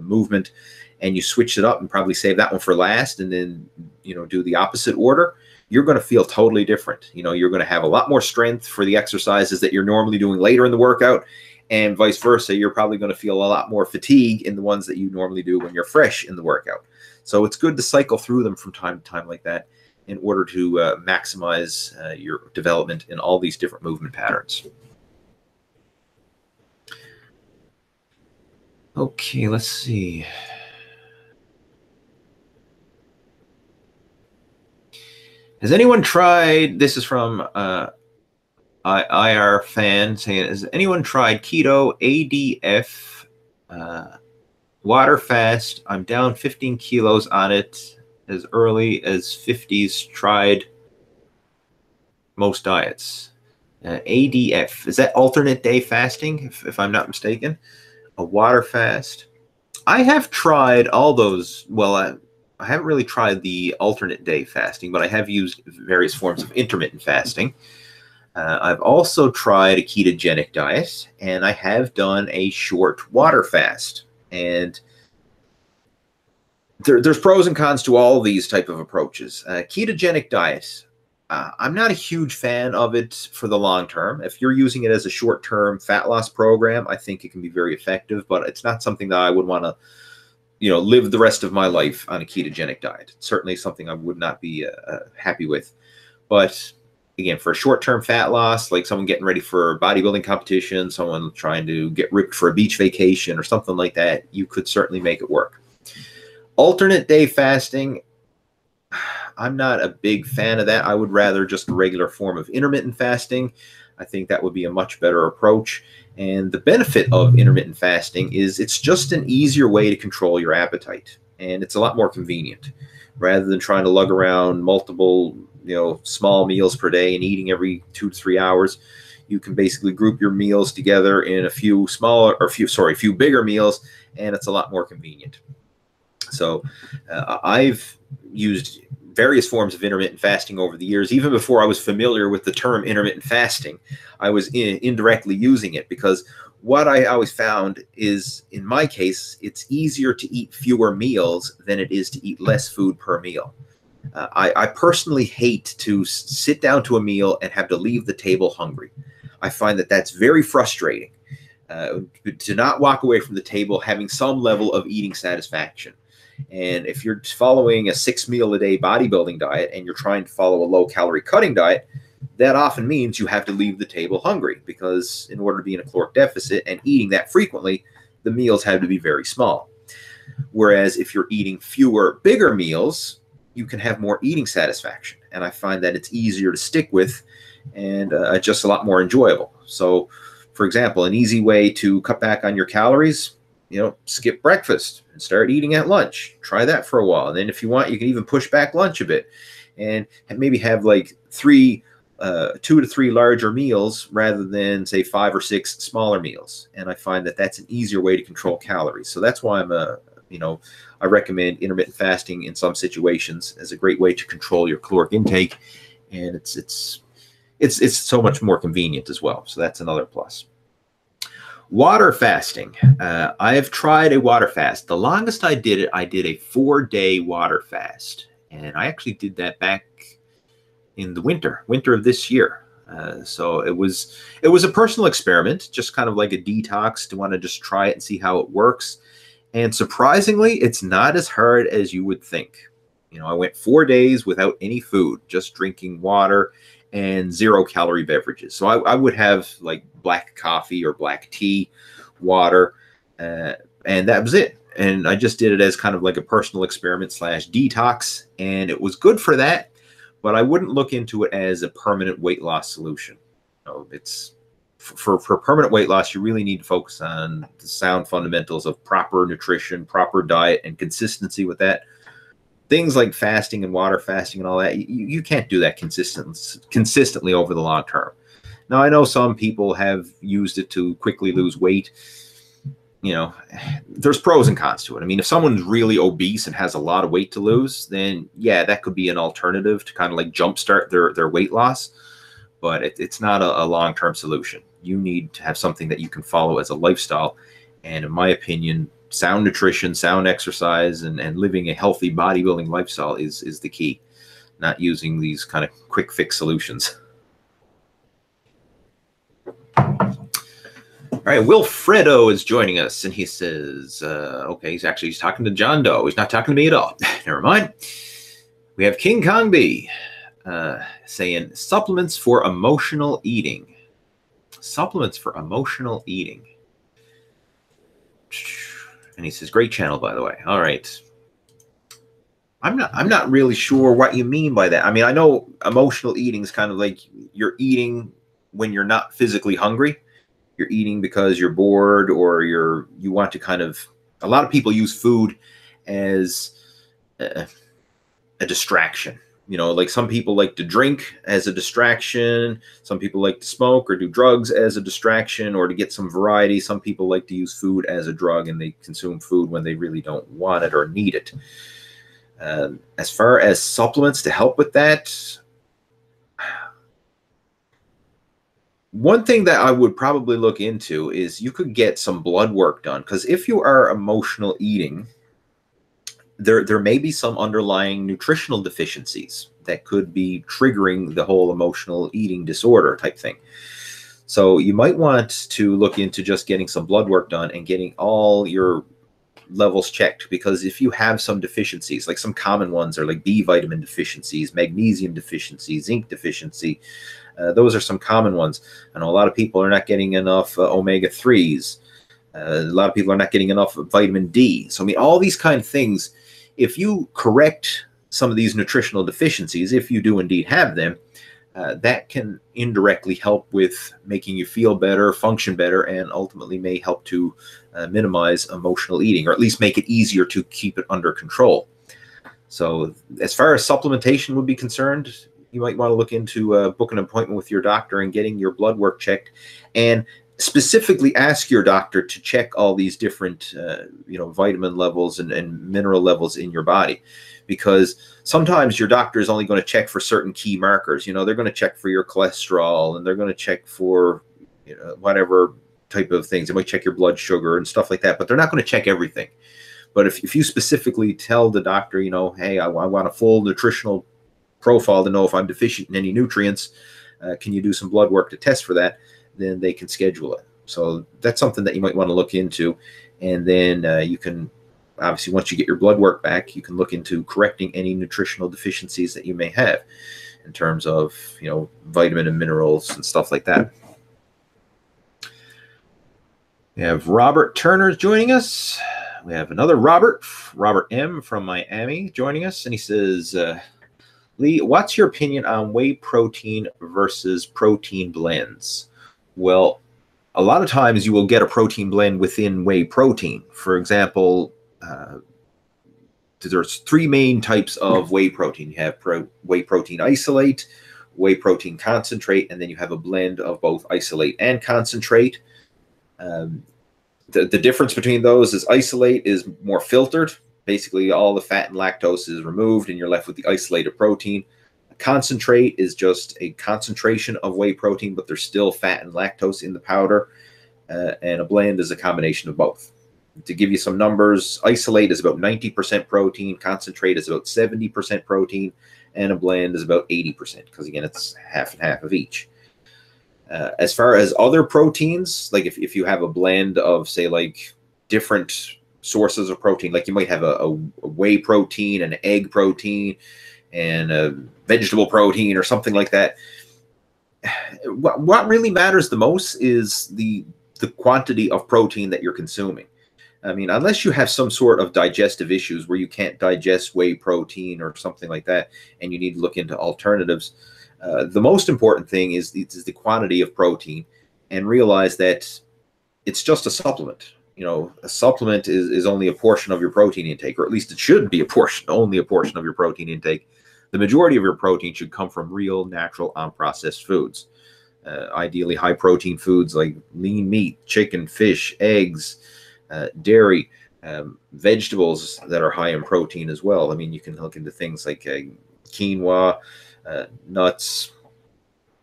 movement, and you switch it up and probably save that one for last, and then, you know, do the opposite order, you're going to feel totally different. You know, you're going to have a lot more strength for the exercises that you're normally doing later in the workout, and vice versa. You're probably going to feel a lot more fatigue in the ones that you normally do when you're fresh in the workout. So it's good to cycle through them from time to time like that in order to maximize your development in all these different movement patterns. Okay, let's see. Has anyone tried, this is from IR fan saying, has anyone tried keto, ADF, Waterfast? I'm down 15 kilos on it as early as 50s, tried most diets. ADF, is that alternate day fasting, if I'm not mistaken? A water fast. I have tried all those. Well, I haven't really tried the alternate day fasting, but I have used various forms of intermittent fasting. I've also tried a ketogenic diet, and I have done a short water fast. And there's pros and cons to all of these type of approaches. Ketogenic diet, I'm not a huge fan of it for the long term. If you're using it as a short-term fat loss program, I think it can be very effective, but it's not something that I would want to, you know, live the rest of my life on a ketogenic diet. It's certainly something I would not be happy with. But again, for a short-term fat loss, like someone getting ready for a bodybuilding competition, someone trying to get ripped for a beach vacation or something like that, you could certainly make it work. Alternate day fasting, I'm not a big fan of that. I would rather just a regular form of intermittent fasting. I think that would be a much better approach. And the benefit of intermittent fasting is it's just an easier way to control your appetite. And it's a lot more convenient. Rather than trying to lug around multiple, you know, small meals per day and eating every 2 to 3 hours, you can basically group your meals together in a few bigger meals, and it's a lot more convenient. So I've used various forms of intermittent fasting over the years. Even before I was familiar with the term intermittent fasting, I was indirectly using it, because what I always found is, in my case, it's easier to eat fewer meals than it is to eat less food per meal. I personally hate to sit down to a meal and have to leave the table hungry. I find that that's very frustrating, to not walk away from the table having some level of eating satisfaction. And if you're following a 6-meal-a-day bodybuilding diet and you're trying to follow a low-calorie cutting diet, that often means you have to leave the table hungry, because in order to be in a caloric deficit and eating that frequently, the meals have to be very small. Whereas if you're eating fewer, bigger meals, you can have more eating satisfaction. And I find that it's easier to stick with and just a lot more enjoyable. So, for example, an easy way to cut back on your calories, you know, skip breakfast and start eating at lunch. Try that for a while. And then if you want, you can even push back lunch a bit and maybe have like 2 to 3 larger meals rather than, say, 5 or 6 smaller meals. And I find that that's an easier way to control calories. So that's why I recommend intermittent fasting in some situations as a great way to control your caloric intake. And it's so much more convenient as well. So that's another plus. Water fasting. I have tried a water fast. The longest I did it, I did a 4-day water fast. And I actually did that back in the winter of this year. So it was a personal experiment, just kind of like a detox to want to just try it and see how it works. And surprisingly, it's not as hard as you would think. You know, I went 4 days without any food, just drinking water. and 0-calorie beverages. So I would have like black coffee or black tea, water, and that was it. And I just did it as kind of like a personal experiment / detox, and it was good for that, but I wouldn't look into it as a permanent weight loss solution. It's for permanent weight loss, you really need to focus on the sound fundamentals of proper nutrition, proper diet, and consistency with that. Things like fasting and water fasting and all that, you can't do that consistently over the long term. Now, I know some people have used it to quickly lose weight. There's pros and cons to it. I mean, if someone's really obese and has a lot of weight to lose, then yeah, that could be an alternative to kind of like jumpstart their weight loss. But it's not a long-term solution. You need to have something that you can follow as a lifestyle. And in my opinion, sound nutrition, sound exercise, and living a healthy bodybuilding lifestyle is the key, not using these kind of quick fix solutions. All right, Wilfredo is joining us, and he says, okay, he's talking to John Doe. He's not talking to me at all. Never mind. We have King Kong B saying supplements for emotional eating. Supplements for emotional eating. And he says, great channel, by the way. All right. I'm not really sure what you mean by that. I mean, I know emotional eating is kind of like you're eating when you're not physically hungry. You're eating because you're bored, or you want to kind of, a lot of people use food as a distraction. Like some people like to drink as a distraction. Some people like to smoke or do drugs as a distraction or to get some variety. Some people like to use food as a drug, and they consume food when they really don't want it or need it. As far as supplements to help with that, one thing that I would probably look into is you could get some blood work done, because if you are emotional eating, there may be some underlying nutritional deficiencies that could be triggering the whole emotional eating disorder type thing. So you might want to look into just getting some blood work done and getting all your levels checked, because if you have some deficiencies, like some common ones are like B vitamin deficiencies, magnesium deficiency, zinc deficiency, those are some common ones. I know a lot of people are not getting enough omega-3s. A lot of people are not getting enough vitamin D. So I mean, all these kind of things, if you correct some of these nutritional deficiencies, if you do indeed have them, that can indirectly help with making you feel better, function better, and ultimately may help to minimize emotional eating, or at least make it easier to keep it under control. So as far as supplementation would be concerned, you might want to look into book an appointment with your doctor and getting your blood work checked, and specifically ask your doctor to check all these different vitamin levels and mineral levels in your body, because sometimes your doctor is only going to check for certain key markers. They're going to check for your cholesterol, and they're going to check for whatever type of things. They might check your blood sugar and stuff like that, but they're not going to check everything. But if you specifically tell the doctor, hey, I want a full nutritional profile to know if I'm deficient in any nutrients, can you do some blood work to test for that? Then they can schedule it. So that's something that you might want to look into. And then you can, obviously, once you get your blood work back, you can look into correcting any nutritional deficiencies that you may have in terms of, vitamin and minerals and stuff like that. We have Robert Turner joining us. We have another Robert M. from Miami joining us. And he says, Lee, what's your opinion on whey protein versus protein blends? Well, a lot of times you will get a protein blend within whey protein. For example, there's three main types of whey protein. You have whey protein isolate, whey protein concentrate, and then you have a blend of both isolate and concentrate. The difference between those is isolate is more filtered. Basically, all the fat and lactose is removed, and you're left with the isolated protein. A concentrate is just a concentration of whey protein, but there's still fat and lactose in the powder. And a blend is a combination of both. To give you some numbers, isolate is about 90% protein, concentrate is about 70% protein, and a blend is about 80%, because again, it's half and half of each. As far as other proteins, like if you have a blend of, say, like different sources of protein, like you might have a whey protein, an egg protein, and a vegetable protein or something like that, what really matters the most is the quantity of protein that you're consuming. I mean, unless you have some sort of digestive issues where you can't digest whey protein or something like that, and you need to look into alternatives, the most important thing is the quantity of protein, and realize that it's just a supplement. You know, a supplement is only a portion of your protein intake, or at least it should be only a portion of your protein intake. The majority of your protein should come from real, natural, unprocessed foods. Ideally high protein foods like lean meat, chicken, fish, eggs, dairy, vegetables that are high in protein as well. I mean, you can look into things like quinoa, nuts,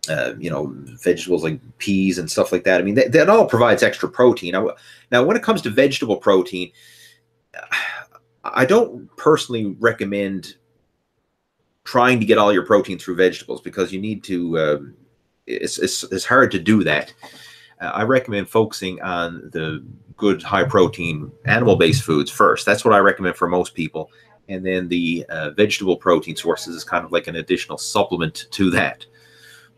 vegetables like peas and stuff like that. I mean, that all provides extra protein. Now, when it comes to vegetable protein, I don't personally recommend trying to get all your protein through vegetables, because you need to, it's hard to do that. I recommend focusing on the good high protein animal-based foods first. That's what I recommend for most people. And then the vegetable protein sources is kind of like an additional supplement to that.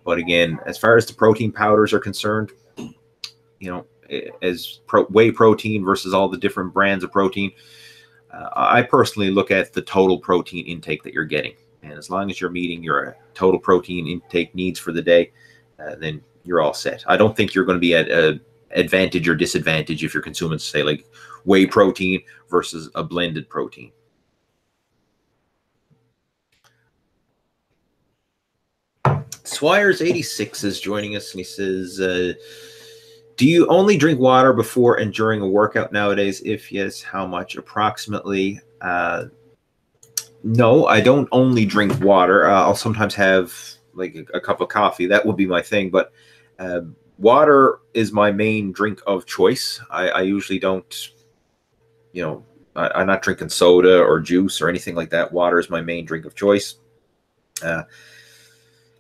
But again, as far as the protein powders are concerned, you know, as whey protein versus all the different brands of protein, I personally look at the total protein intake that you're getting. And as long as you're meeting your total protein intake needs for the day, then you're all set. I don't think you're going to be at an advantage or disadvantage if you're consuming, say, like whey protein versus a blended protein. Swires86 is joining us, and he says, do you only drink water before and during a workout nowadays? If yes, how much approximately? No, I don't only drink water. I'll sometimes have like a cup of coffee. That would be my thing. But water is my main drink of choice. I usually don't, I'm not drinking soda or juice or anything like that. Water is my main drink of choice.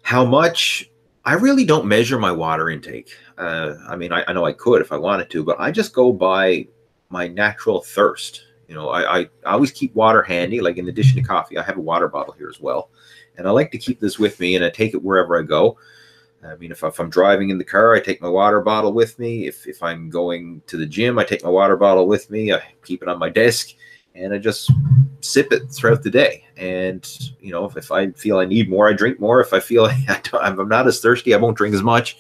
How much? I really don't measure my water intake. I mean, I know I could if I wanted to, but I just go by my natural thirst. You know, I always keep water handy. Like, in addition to coffee, I have a water bottle here as well. And I like to keep this with me, and I take it wherever I go. I mean, if I'm driving in the car, I take my water bottle with me. If I'm going to the gym, I take my water bottle with me. I keep it on my desk, and I just sip it throughout the day. And, you know, if I feel I need more, I drink more. If I feel I'm not as thirsty, I won't drink as much.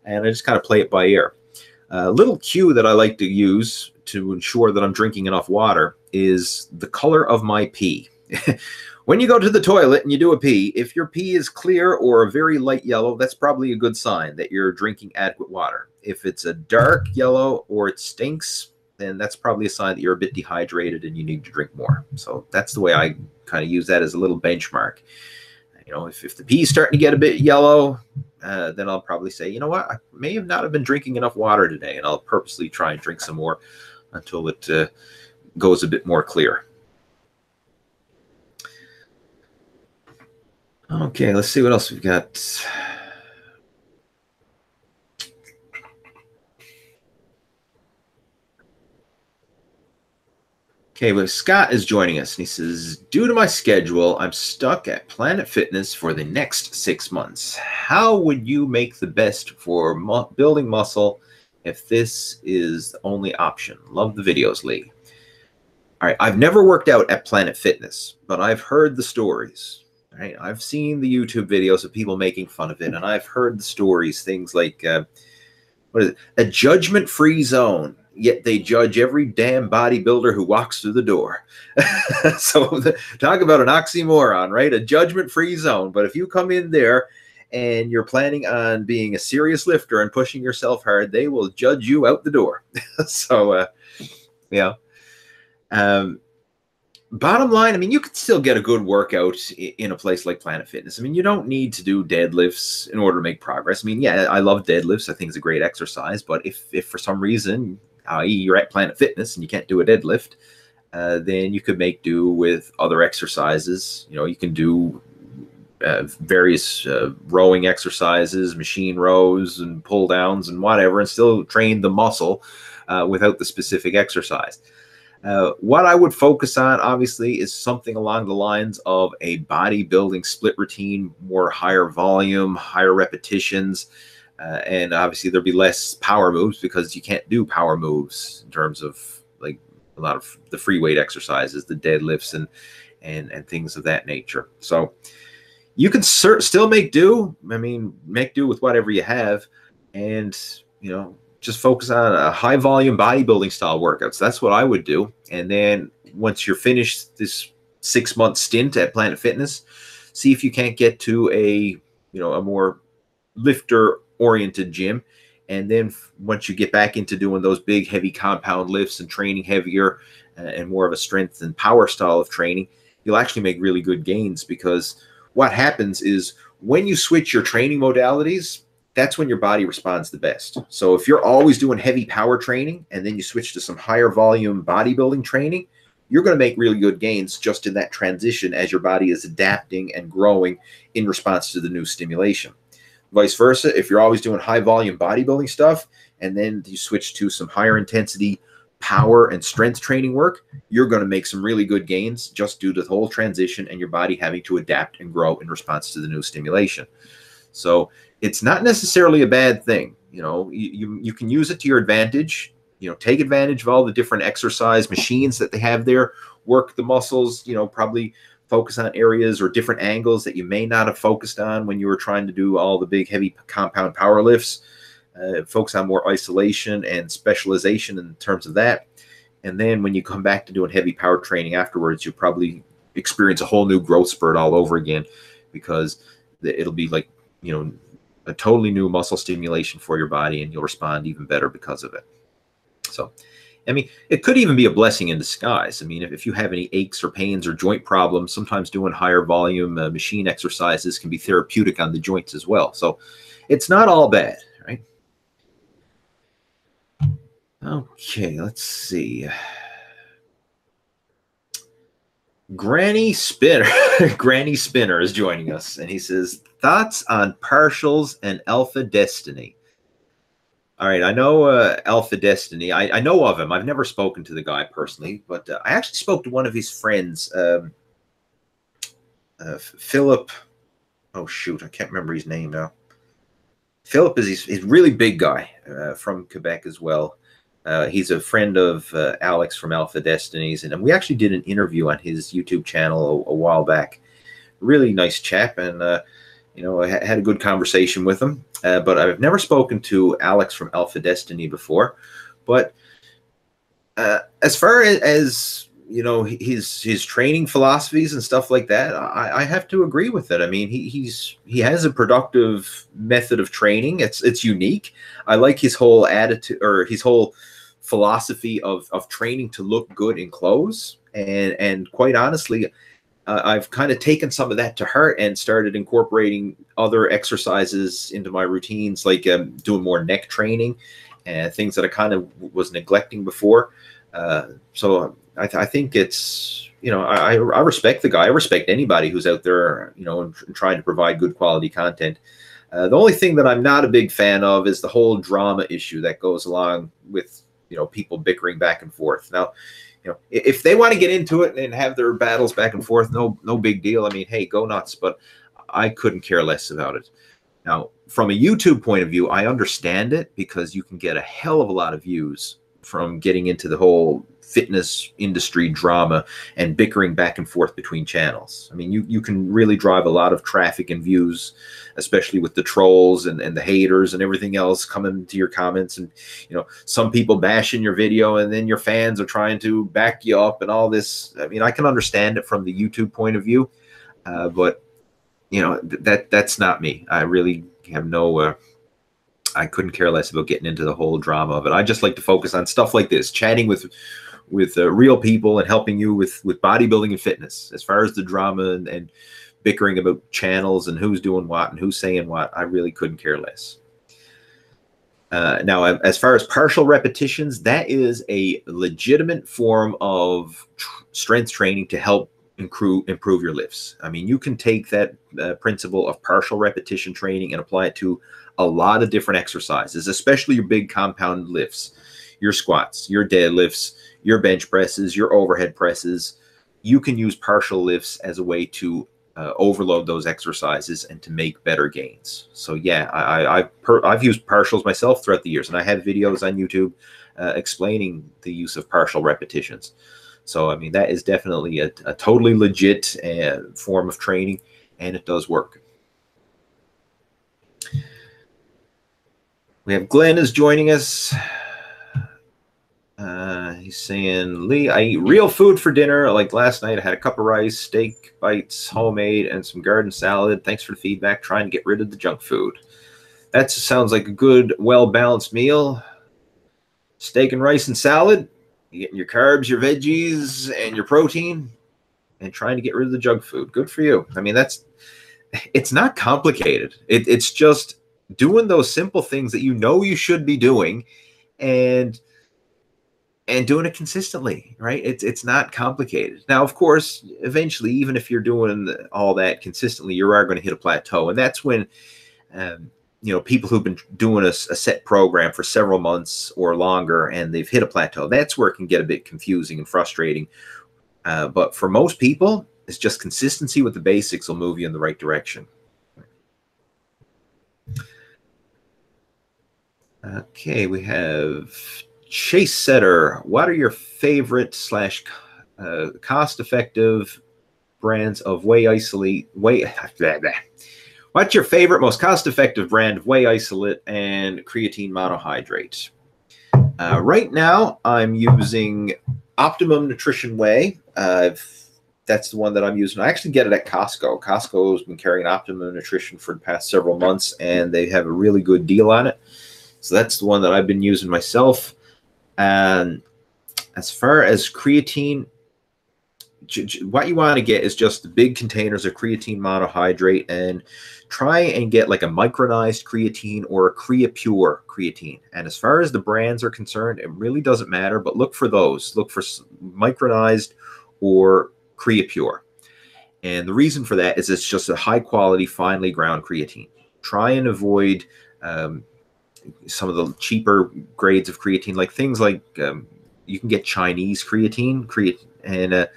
And I just kind of play it by ear. A little cue that I like to use to ensure that I'm drinking enough water is the color of my pee. When you go to the toilet and you do a pee, if your pee is clear or a very light yellow, that's probably a good sign that you're drinking adequate water. If it's a dark yellow or it stinks, then that's probably a sign that you're a bit dehydrated and you need to drink more. So that's the way I kind of use that as a little benchmark. You know, if the pee is starting to get a bit yellow, then I'll probably say, you know what, I may have not have been drinking enough water today, and I'll purposely try and drink some more until it goes a bit more clear. Okay, let's see what else we've got. Okay, well, Scott is joining us, and he says, due to my schedule, I'm stuck at Planet Fitness for the next 6 months. How would you make the best for building muscle if this is the only option? Love the videos, Lee. All right, I've never worked out at Planet Fitness, but I've heard the stories. All right, I've seen the YouTube videos of people making fun of it, and I've heard the stories, things like, what is it? A judgment-free zone. Yet they judge every damn bodybuilder who walks through the door. So talk about an oxymoron, right? A judgment-free zone. But if you come in there and you're planning on being a serious lifter and pushing yourself hard, they will judge you out the door. So, yeah. Bottom line, I mean, you could still get a good workout in a place like Planet Fitness. I mean, you don't need to do deadlifts in order to make progress. I mean, yeah, I love deadlifts. I think it's a great exercise. But if for some reason, i.e. you're at Planet Fitness and you can't do a deadlift, then you could make do with other exercises. You know, you can do various rowing exercises, machine rows and pull downs and whatever, and still train the muscle without the specific exercise. What I would focus on, obviously, is something along the lines of a bodybuilding split routine, more higher volume, higher repetitions, and obviously there'll be less power moves because you can't do power moves in terms of like a lot of the free weight exercises, the deadlifts, and things of that nature. So you can still make do. I mean, make do with whatever you have, and just focus on a high volume bodybuilding style workouts. That's what I would do. And then once you're finished this 6-month stint at Planet Fitness, see if you can't get to a more lifter oriented gym. And then once you get back into doing those big heavy compound lifts and training heavier and more of a strength and power style of training, you'll actually make really good gains, because what happens is when you switch your training modalities, that's when your body responds the best. So if you're always doing heavy power training and then you switch to some higher volume bodybuilding training, you're going to make really good gains just in that transition as your body is adapting and growing in response to the new stimulation. Vice versa, if you're always doing high volume bodybuilding stuff and then you switch to some higher intensity power and strength training work, you're going to make some really good gains just due to the whole transition and your body having to adapt and grow in response to the new stimulation. So it's not necessarily a bad thing. You can use it to your advantage. Take advantage of all the different exercise machines that they have there, work the muscles, probably focus on areas or different angles that you may not have focused on when you were trying to do all the big heavy compound power lifts. Focus on more isolation and specialization in terms of that. And then when you come back to doing heavy power training afterwards, you'll probably experience a whole new growth spurt all over again, because it'll be like, a totally new muscle stimulation for your body, and you'll respond even better because of it. So, I mean, it could even be a blessing in disguise. I mean, if you have any aches or pains or joint problems, sometimes doing higher volume machine exercises can be therapeutic on the joints as well. So it's not all bad, right? Okay, let's see. Granny Spinner is joining us, and he says, thoughts on partials and AlphaDestiny. All right, I know AlphaDestiny. I know of him. I've never spoken to the guy personally, but I actually spoke to one of his friends, Philip. Oh shoot, I can't remember his name now. Philip is he's a really big guy from Quebec as well. He's a friend of Alex from AlphaDestinies, and we actually did an interview on his YouTube channel a while back. Really nice chap, and I had a good conversation with him. But I've never spoken to Alex from AlphaDestiny before. But as far as his training philosophies and stuff like that, I have to agree with it. I mean, he has a productive method of training. It's unique. I like his whole attitude, or his whole philosophy of training to look good in clothes. And quite honestly, I've kind of taken some of that to heart and started incorporating other exercises into my routines, like doing more neck training and things that I kind of was neglecting before. So I think it's, I respect the guy. I respect anybody who's out there, and trying to provide good quality content. The only thing that I'm not a big fan of is the whole drama issue that goes along with, people bickering back and forth. Now, if they want to get into it and have their battles back and forth, no big deal. I mean, hey, go nuts. But I couldn't care less about it. Now, from a YouTube point of view, I understand it, because you can get a hell of a lot of views from getting into the whole fitness industry drama and bickering back and forth between channels. I mean, you can really drive a lot of traffic and views, especially with the trolls and the haters and everything else coming to your comments, and some people bashing your video, and then your fans are trying to back you up and all this. I mean, I can understand it from the YouTube point of view, but that's not me. I really have no I couldn't care less about getting into the whole drama of it. I just like to focus on stuff like this, chatting with real people and helping you with bodybuilding and fitness. As far as the drama and bickering about channels and who's doing what and who's saying what, I really couldn't care less. Now, as far as partial repetitions, that is a legitimate form of strength training to help improve your lifts. I mean, you can take that principle of partial repetition training and apply it to a lot of different exercises, especially your big compound lifts, your squats, your deadlifts, your bench presses, your overhead presses, you can use partial lifts as a way to overload those exercises and to make better gains. So yeah, I've used partials myself throughout the years, and I have videos on YouTube explaining the use of partial repetitions. So I mean, that is definitely a totally legit form of training, and it does work. We have Glenn is joining us. He's saying, Lee, I eat real food for dinner. Like last night, I had a cup of rice, steak bites, homemade, and some garden salad. Thanks for the feedback. Trying to get rid of the junk food. That sounds like a good, well-balanced meal. Steak and rice and salad. You're getting your carbs, your veggies, and your protein, and trying to get rid of the junk food. Good for you. I mean, it's not complicated. It's just doing those simple things that you know you should be doing, and doing it consistently, right? It's not complicated. Now, of course, eventually, even if you're doing all that consistently, you are going to hit a plateau. And that's when, people who've been doing a set program for several months or longer, and they've hit a plateau, that's where it can get a bit confusing and frustrating. But for most people, it's just consistency with the basics will move you in the right direction. Okay, we have Chase Setter. What are your favorite / cost-effective brands of whey isolate? What's your favorite, most cost-effective brand of whey isolate and creatine monohydrate? Right now, I'm using Optimum Nutrition Whey. That's the one that I'm using. I actually get it at Costco. Costco has been carrying Optimum Nutrition for the past several months, and they have a really good deal on it. So that's the one that I've been using myself. And as far as creatine, what you want to get is just the big containers of creatine monohydrate, and try and get like a micronized creatine or a CreaPure creatine. And as far as the brands are concerned, it really doesn't matter, but look for those. Look for micronized or CreaPure. And the reason for that is it's just a high quality, finely ground creatine. Try and avoid some of the cheaper grades of creatine, like things like you can get Chinese creatine, and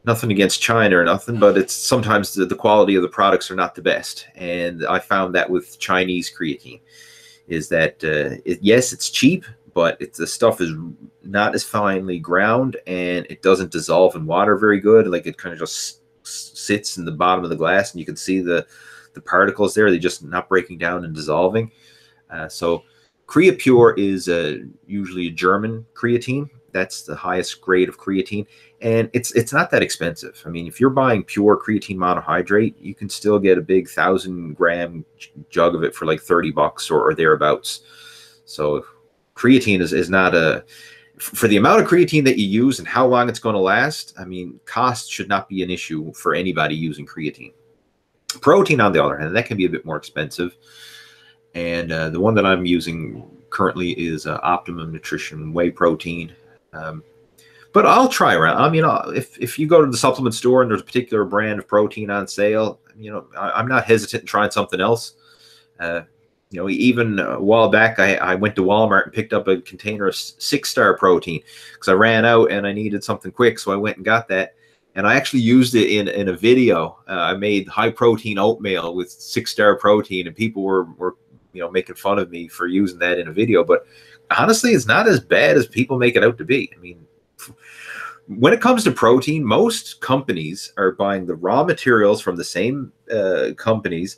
nothing against China or nothing, but it's sometimes the quality of the products are not the best. And I found that with Chinese creatine is that yes, it's cheap, but the stuff is not as finely ground, and it doesn't dissolve in water very good. Like it kind of just sits in the bottom of the glass, and you can see the particles there. They're just not breaking down and dissolving. So CreaPure is usually a German creatine. That's the highest grade of creatine, and it's not that expensive. I mean, if you're buying pure creatine monohydrate, you can still get a big 1,000-gram jug of it for like $30 or thereabouts. So creatine is not for the amount of creatine that you use and how long it's going to last. I mean, cost should not be an issue for anybody using creatine. Protein, on the other hand, that can be a bit more expensive. And the one that I'm using currently is Optimum Nutrition Whey Protein. But I'll try around. I mean, if you go to the supplement store and there's a particular brand of protein on sale, I'm not hesitant in trying something else. Even a while back, I went to Walmart and picked up a container of 6-star protein because I ran out and I needed something quick. So I went and got that. And I actually used it in a video. I made high protein oatmeal with 6-star protein, and people were making fun of me for using that in a video. But honestly, it's not as bad as people make it out to be. I mean, when it comes to protein, most companies are buying the raw materials from the same companies,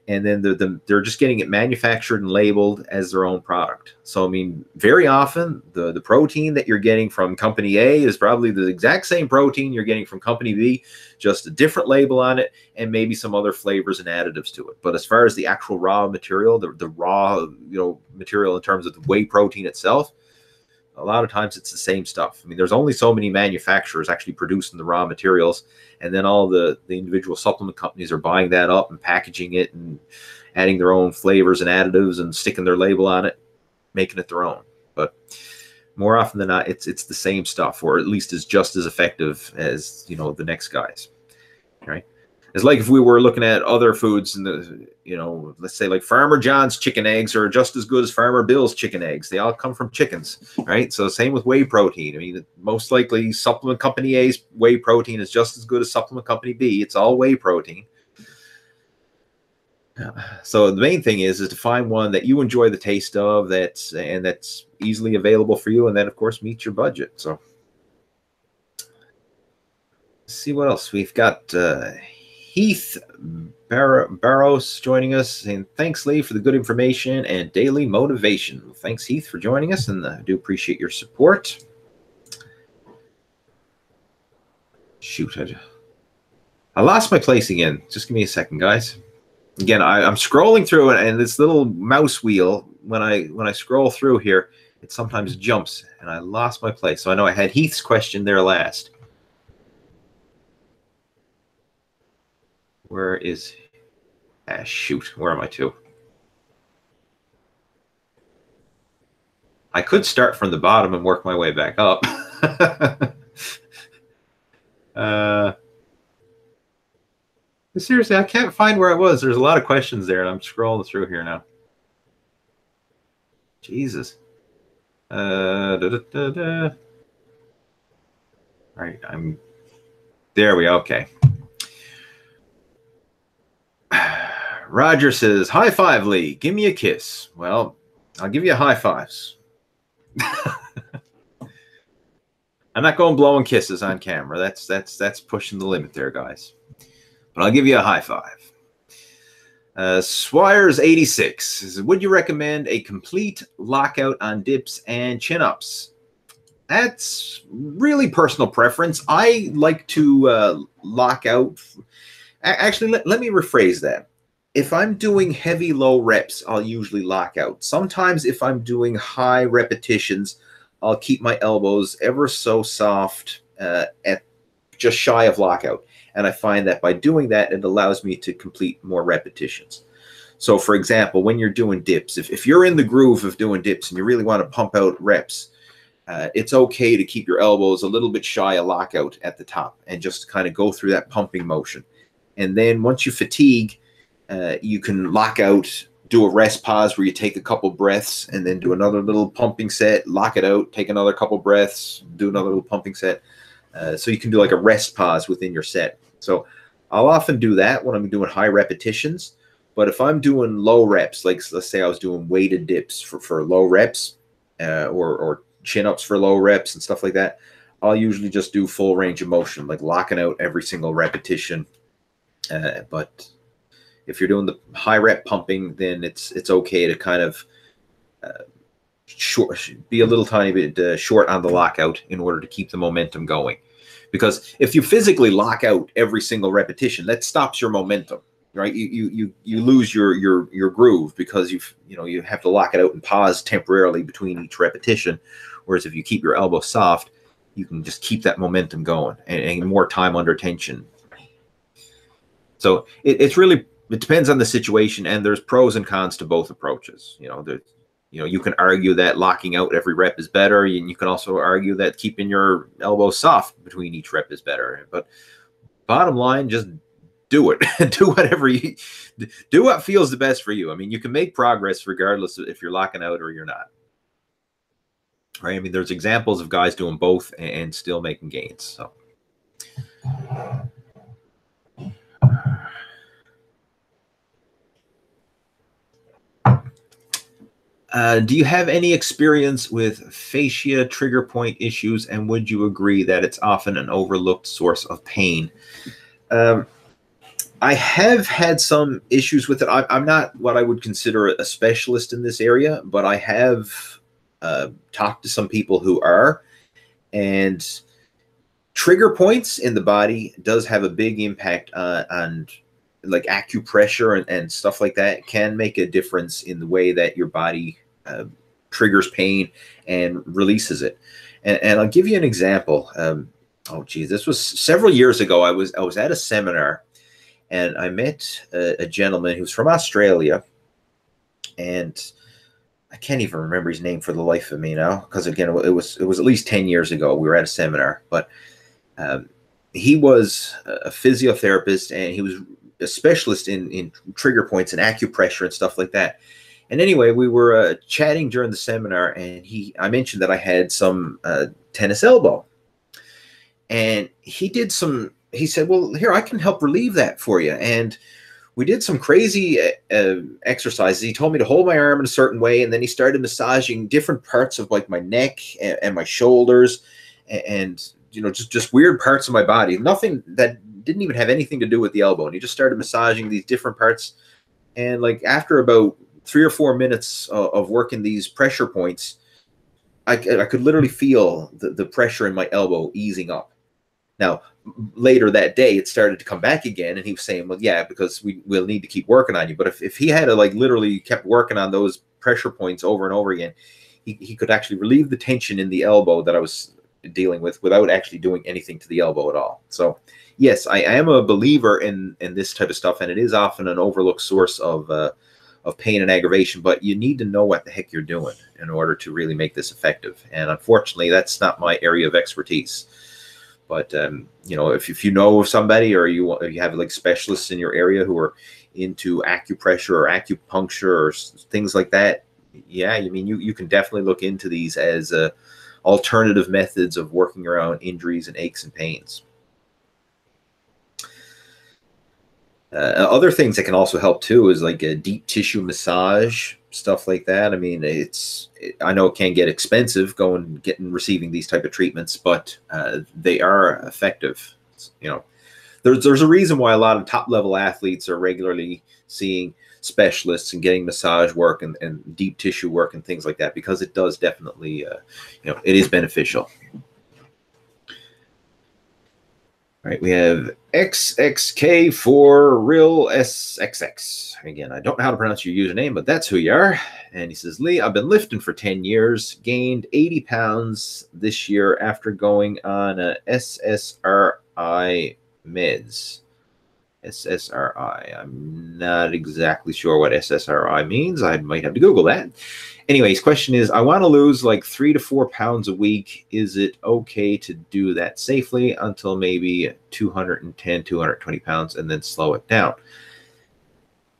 and then they're just getting it manufactured and labeled as their own product. So, I mean, very often the protein that you're getting from company A is probably the exact same protein you're getting from company B, just a different label on it and maybe some other flavors and additives to it. But as far as the actual raw material, the raw material in terms of the whey protein itself, a lot of times it's the same stuff. I mean, there's only so many manufacturers actually producing the raw materials, and then all the individual supplement companies are buying that up and packaging it and adding their own flavors and additives and sticking their label on it, making it their own. But more often than not, it's the same stuff, or at least is just as effective as the next guys. Right? It's like if we were looking at other foods and let's say like Farmer John's chicken eggs are just as good as Farmer Bill's chicken eggs. They all come from chickens, right? So same with whey protein. I mean, most likely supplement company A's whey protein is just as good as supplement company B. It's all whey protein. So the main thing is to find one that you enjoy the taste of, that's easily available for you, and then of course meets your budget. So let's see what else we've got. Heath Barros joining us, saying thanks, Lee, for the good information and daily motivation. Well, thanks, Heath, for joining us, and I do appreciate your support. Shoot, I lost my place again. Just give me a second, guys. Again, I'm scrolling through it, and this little mouse wheel, when I scroll through here, it sometimes jumps, and I lost my place. So I know I had Heath's question there last. Where is... shoot, where am I to? I could start from the bottom and work my way back up. Seriously, I can't find where I was. There's a lot of questions there, and I'm scrolling through here now. Jesus. All right, there we go. Okay. Roger says, high five, Lee. Give me a kiss. Well, I'll give you high fives. I'm not going blowing kisses on camera. That's pushing the limit there, guys. But I'll give you a high five. Swires86 says, would you recommend a complete lockout on dips and chin-ups? That's really personal preference. I like to lock out. Actually, let me rephrase that. If I'm doing heavy low reps, I'll usually lock out. Sometimes if I'm doing high repetitions, I'll keep my elbows ever so soft at just shy of lockout. And I find that by doing that, it allows me to complete more repetitions. So for example, when you're doing dips, if you're in the groove of doing dips and you really want to pump out reps, it's okay to keep your elbows a little bit shy of lockout at the top and just kind of go through that pumping motion. And then once you fatigue, you can lock out, do a rest pause where you take a couple breaths and then do another little pumping set, lock it out, take another couple breaths, do another little pumping set. So you can do like a rest pause within your set. So I'll often do that when I'm doing high repetitions. But if I'm doing low reps, like let's say I was doing weighted dips for low reps or chin-ups for low reps and stuff like that, I'll usually just do full range of motion, like locking out every single repetition. But if you're doing the high rep pumping, then it's okay to kind of be a little tiny bit short on the lockout in order to keep the momentum going. Because if you physically lock out every single repetition, that stops your momentum, right? You lose your groove because you have to lock it out and pause temporarily between each repetition. Whereas if you keep your elbow soft, you can just keep that momentum going and more time under tension. So it depends on the situation, and there's pros and cons to both approaches. You can argue that locking out every rep is better, and you can also argue that keeping your elbows soft between each rep is better. But bottom line, just do it. Do whatever do what feels the best for you. I mean, you can make progress regardless of if you're locking out or you're not. Right? I mean, there's examples of guys doing both and still making gains. So. Do you have any experience with fascia trigger point issues, and would you agree that it's often an overlooked source of pain? I have had some issues with it. I'm not what I would consider a specialist in this area, but I have talked to some people who are, and trigger points in the body does have a big impact on like acupressure and stuff like that. Can make a difference in the way that your body triggers pain and releases it. And I'll give you an example. Oh geez, this was several years ago. I was at a seminar, and I met a gentleman who's from Australia, and I can't even remember his name for the life of me now, because again, it was at least 10 years ago. We were at a seminar, but he was a physiotherapist, and he was a specialist in trigger points and acupressure and stuff like that. And anyway, we were chatting during the seminar, and I mentioned that I had some tennis elbow, and he said, well, here, I can help relieve that for you. And we did some crazy exercises. He told me to hold my arm in a certain way, and then he started massaging different parts of like my neck and my shoulders, and just weird parts of my body. Nothing that didn't even have anything to do with the elbow. And he just started massaging these different parts. And like after about 3 or 4 minutes of working these pressure points, I could literally feel the pressure in my elbow easing up. Now, later that day, it started to come back again, and he was saying, well, yeah, because we'll need to keep working on you. But if he had to like literally kept working on those pressure points over and over again, he could actually relieve the tension in the elbow that I was dealing with without actually doing anything to the elbow at all. So yes, I am a believer in this type of stuff, and it is often an overlooked source of pain and aggravation, but you need to know what the heck you're doing in order to really make this effective. And unfortunately, that's not my area of expertise. But if you know of somebody, or you have like specialists in your area who are into acupressure or acupuncture or things like that, yeah, I mean, you can definitely look into these as alternative methods of working around injuries and aches and pains. Other things that can also help too is like a deep tissue massage, stuff like that. I mean, I know it can get expensive receiving these type of treatments, but they are effective. There's a reason why a lot of top level athletes are regularly seeing specialists and getting massage work and deep tissue work and things like that, because it does definitely, it is beneficial. All right, we have XXK for real SXX. Again, I don't know how to pronounce your username, but that's who you are. And he says, Lee, I've been lifting for 10 years, gained 80 pounds this year after going on a SSRI meds. SSRI. I'm not exactly sure what SSRI means. I might have to Google that. Anyway, his question is, I want to lose like 3 to 4 pounds a week. Is it okay to do that safely until maybe 210, 220 pounds and then slow it down?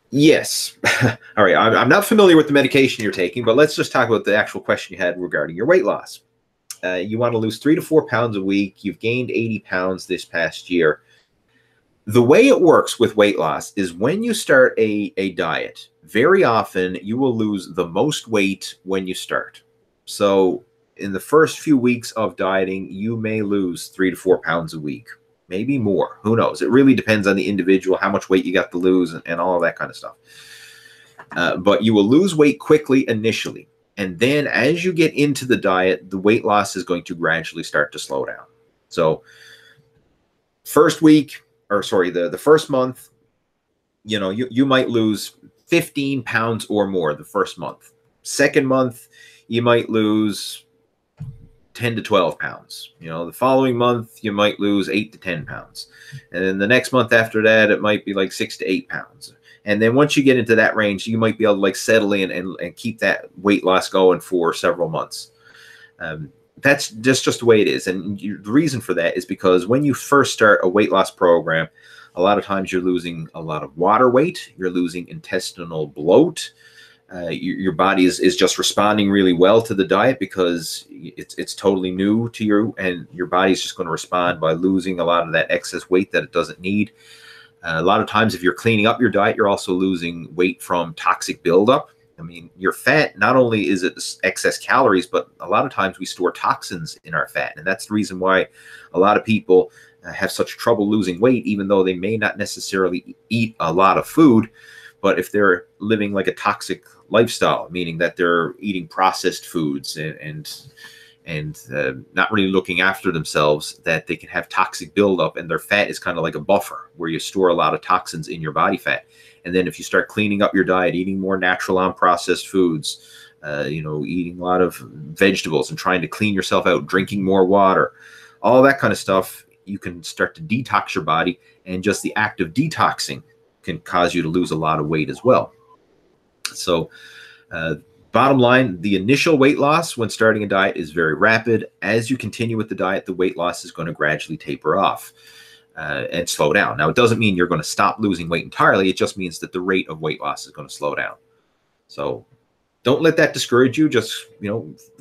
Yes. All right. I'm not familiar with the medication you're taking, but let's just talk about the actual question you had regarding your weight loss. You want to lose 3 to 4 pounds a week. You've gained 80 pounds this past year. The way it works with weight loss is when you start a diet, very often you will lose the most weight when you start. So in the first few weeks of dieting, you may lose 3 to 4 pounds a week, maybe more. Who knows? It really depends on the individual, how much weight you got to lose and all of that kind of stuff. But you will lose weight quickly initially. And then as you get into the diet, the weight loss is going to gradually start to slow down. So first week, or sorry, the first month, you might lose 15 pounds or more the first month. Second month, you might lose 10 to 12 pounds. The following month, you might lose 8 to 10 pounds. And then the next month after that, it might be like 6 to 8 pounds. And then once you get into that range, you might be able to like settle in and keep that weight loss going for several months. That's just the way it is. And the reason for that is because when you first start a weight loss program, a lot of times you're losing a lot of water weight. You're losing intestinal bloat. Your body is just responding really well to the diet because it's totally new to you, and your body's just going to respond by losing a lot of that excess weight that it doesn't need. A lot of times if you're cleaning up your diet, you're also losing weight from toxic buildup. I mean, your fat, not only is it excess calories, but a lot of times we store toxins in our fat. And that's the reason why a lot of people have such trouble losing weight, even though they may not necessarily eat a lot of food. But if they're living like a toxic lifestyle, meaning that they're eating processed foods and not really looking after themselves, that they can have toxic buildup, and their fat is kind of like a buffer where you store a lot of toxins in your body fat. And then if you start cleaning up your diet, eating more natural unprocessed foods, eating a lot of vegetables and trying to clean yourself out, drinking more water, all that kind of stuff, you can start to detox your body. And just the act of detoxing can cause you to lose a lot of weight as well. So Bottom line, the initial weight loss when starting a diet is very rapid. As you continue with the diet, the weight loss is going to gradually taper off and slow down. Now, it doesn't mean you're going to stop losing weight entirely. It just means that the rate of weight loss is going to slow down. So don't let that discourage you. Just,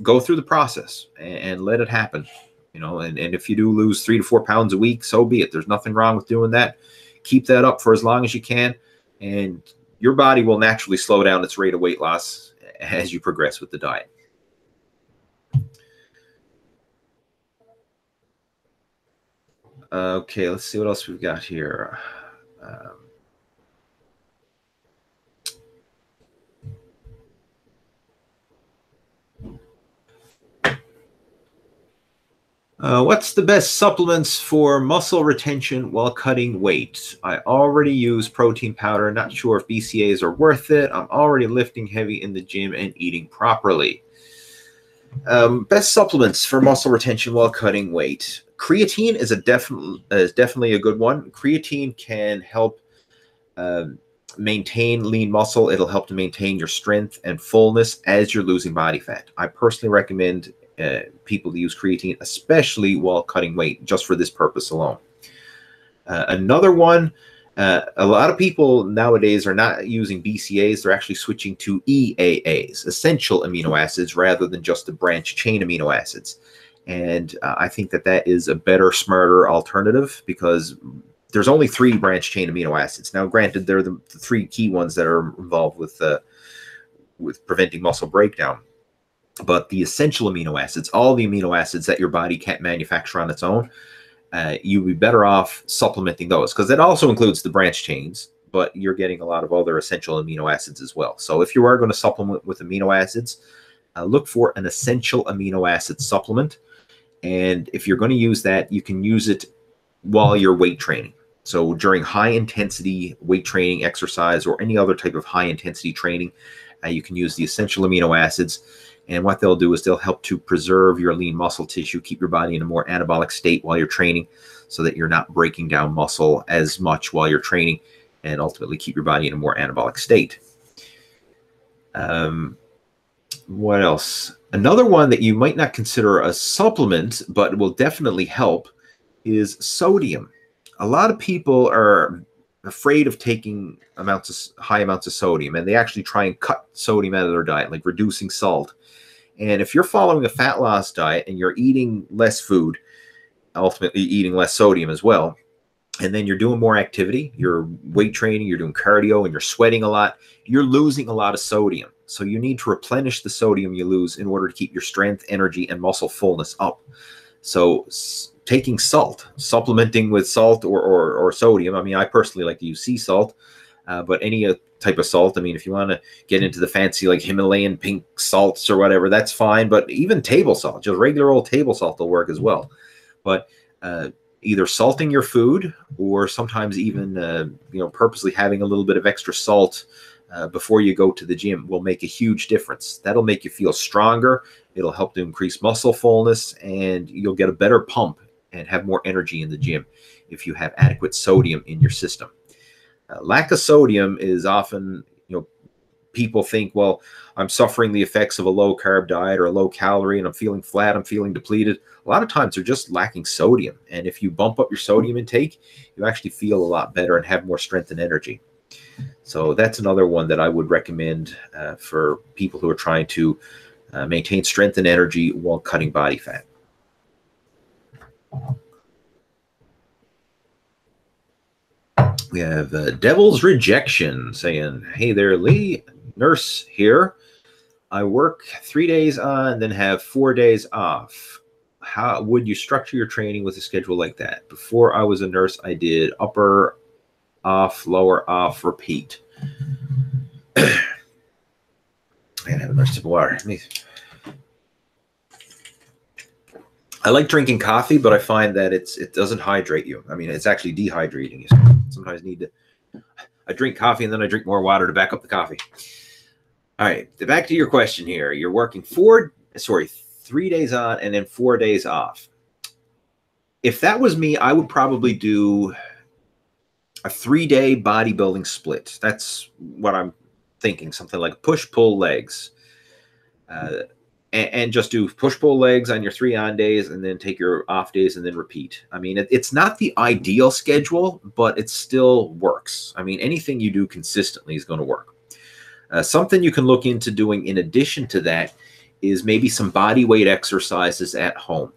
go through the process and let it happen. And if you do lose 3 to 4 pounds a week, so be it. There's nothing wrong with doing that. Keep that up for as long as you can, and your body will naturally slow down its rate of weight loss as you progress with the diet. Okay, let's see what else we've got here. What's the best supplements for muscle retention while cutting weight? I already use protein powder. Not sure if BCAAs are worth it. I'm already lifting heavy in the gym and eating properly. Best supplements for muscle retention while cutting weight. Creatine is definitely a good one. Creatine can help maintain lean muscle. It'll help to maintain your strength and fullness as you're losing body fat. I personally recommend people to use creatine, especially while cutting weight, just for this purpose alone. Another one, a lot of people nowadays are not using BCAAs. They're actually switching to EAAs, essential amino acids, rather than just the branch chain amino acids. And I think that is a better, smarter alternative, because there's only 3 branch chain amino acids. Now, granted, they're the 3 key ones that are involved with preventing muscle breakdown. But the essential amino acids, all the amino acids that your body can't manufacture on its own, you'd be better off supplementing those, because it also includes the branch chains, but you're getting a lot of other essential amino acids as well. So if you are going to supplement with amino acids, look for an essential amino acid supplement. And if you're going to use that, you can use it while you're weight training. So during high intensity weight training exercise or any other type of high intensity training, you can use the essential amino acids. And what they'll do is they'll help to preserve your lean muscle tissue, keep your body in a more anabolic state while you're training, so that you're not breaking down muscle as much while you're training, and ultimately keep your body in a more anabolic state. What else? Another one that you might not consider a supplement, but will definitely help, is sodium. A lot of people are afraid of taking high amounts of sodium, and they actually try and cut sodium out of their diet, like reducing salt. And if you're following a fat loss diet and you're eating less food, ultimately eating less sodium as well, and then you're doing more activity, you're weight training, you're doing cardio, and you're sweating a lot, you're losing a lot of sodium. So you need to replenish the sodium you lose in order to keep your strength, energy, and muscle fullness up. So taking salt, supplementing with salt or sodium. I mean, I personally like to use sea salt, but any type of salt. I mean, if you want to get into the fancy like Himalayan pink salts or whatever, that's fine. But even table salt, just regular old table salt will work as well. But either salting your food, or sometimes even purposely having a little bit of extra salt before you go to the gym will make a huge difference. That'll make you feel stronger. It'll help to increase muscle fullness, and you'll get a better pump and have more energy in the gym if you have adequate sodium in your system. Lack of sodium is often, people think, well, I'm suffering the effects of a low carb diet or a low calorie, and I'm feeling flat, I'm feeling depleted. A lot of times they're just lacking sodium. And if you bump up your sodium intake, you actually feel a lot better and have more strength and energy. So that's another one that I would recommend for people who are trying to maintain strength and energy while cutting body fat. We have Devil's Rejection saying, hey there, Lee, nurse here. I work 3 days on, then have 4 days off. How would you structure your training with a schedule like that? Before I was a nurse, I did upper off, lower off, repeat. I gotta have another sip of water. I like drinking coffee, but I find that it doesn't hydrate you. I mean, it's actually dehydrating you. Sometimes I drink coffee and then I drink more water to back up the coffee. All right, back to your question here. You're working 3 days on and then 4 days off. If that was me, I would probably do a 3-day bodybuilding split. That's what I'm thinking, something like push-pull legs. And just do push-pull legs on your 3 on days and then take your off days and then repeat. I mean, it's not the ideal schedule, but it still works. I mean, anything you do consistently is going to work. Something you can look into doing in addition to that is maybe some body weight exercises at home.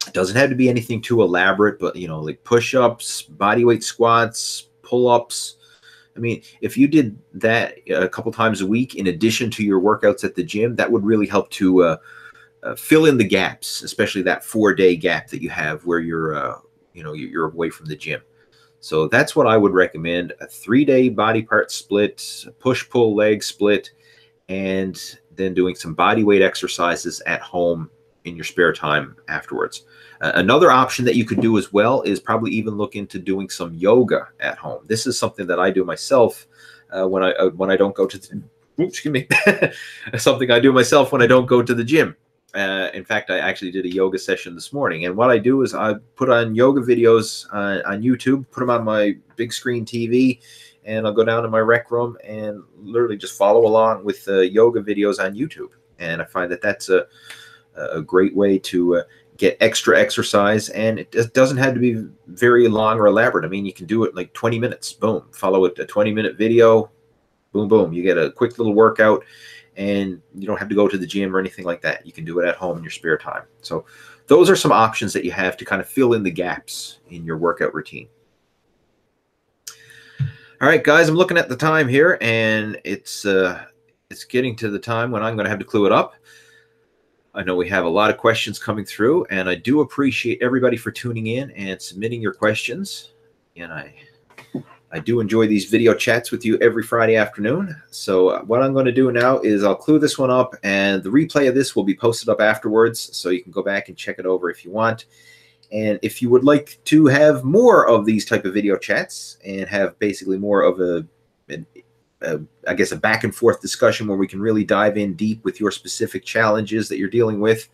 It doesn't have to be anything too elaborate, but, you know, like push-ups, body weight squats, pull-ups. I mean, if you did that a couple times a week in addition to your workouts at the gym, that would really help to fill in the gaps, especially that 4-day gap that you have where you're, you know, you're away from the gym. So that's what I would recommend: a 3-day body part split, push-pull leg split, and then doing some body weight exercises at home in your spare time afterwards. Another option that you could do as well is probably even look into doing some yoga at home. This is something that I do myself when I don't go to the, excuse me, something I do myself when I don't go to the gym. In fact, I actually did a yoga session this morning, and what I do is I put on yoga videos on YouTube, put them on my big screen TV, and I'll go down to my rec room and literally just follow along with the yoga videos on YouTube. And I find that that's a great way to get extra exercise, and it doesn't have to be very long or elaborate. I mean, you can do it like 20 minutes. Boom, follow it, a 20-minute video. Boom, boom. You get a quick little workout, and you don't have to go to the gym or anything like that. You can do it at home in your spare time. So those are some options that you have to kind of fill in the gaps in your workout routine. All right, guys, I'm looking at the time here, and it's getting to the time when I'm going to have to clue it up. I know we have a lot of questions coming through, and I do appreciate everybody for tuning in and submitting your questions. And I do enjoy these video chats with you every Friday afternoon. So what I'm going to do now is I'll clue this one up, and the replay of this will be posted up afterwards, so you can go back and check it over if you want. And if you would like to have more of these type of video chats and have basically more of I guess, a back and forth discussion where we can really dive in deep with your specific challenges that you're dealing with,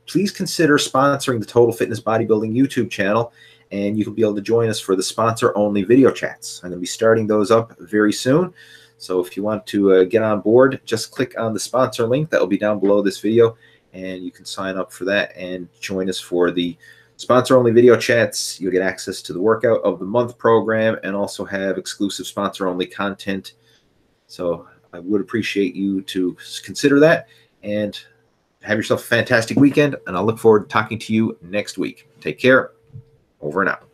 please consider sponsoring the Total Fitness Bodybuilding YouTube channel, and you can be able to join us for the sponsor-only video chats. I'm going to be starting those up very soon. So if you want to get on board, just click on the sponsor link that will be down below this video, and you can sign up for that and join us for the sponsor-only video chats. You'll get access to the Workout of the Month program and also have exclusive sponsor-only content. So I would appreciate you to consider that, and have yourself a fantastic weekend, and I'll look forward to talking to you next week. Take care. Over and out.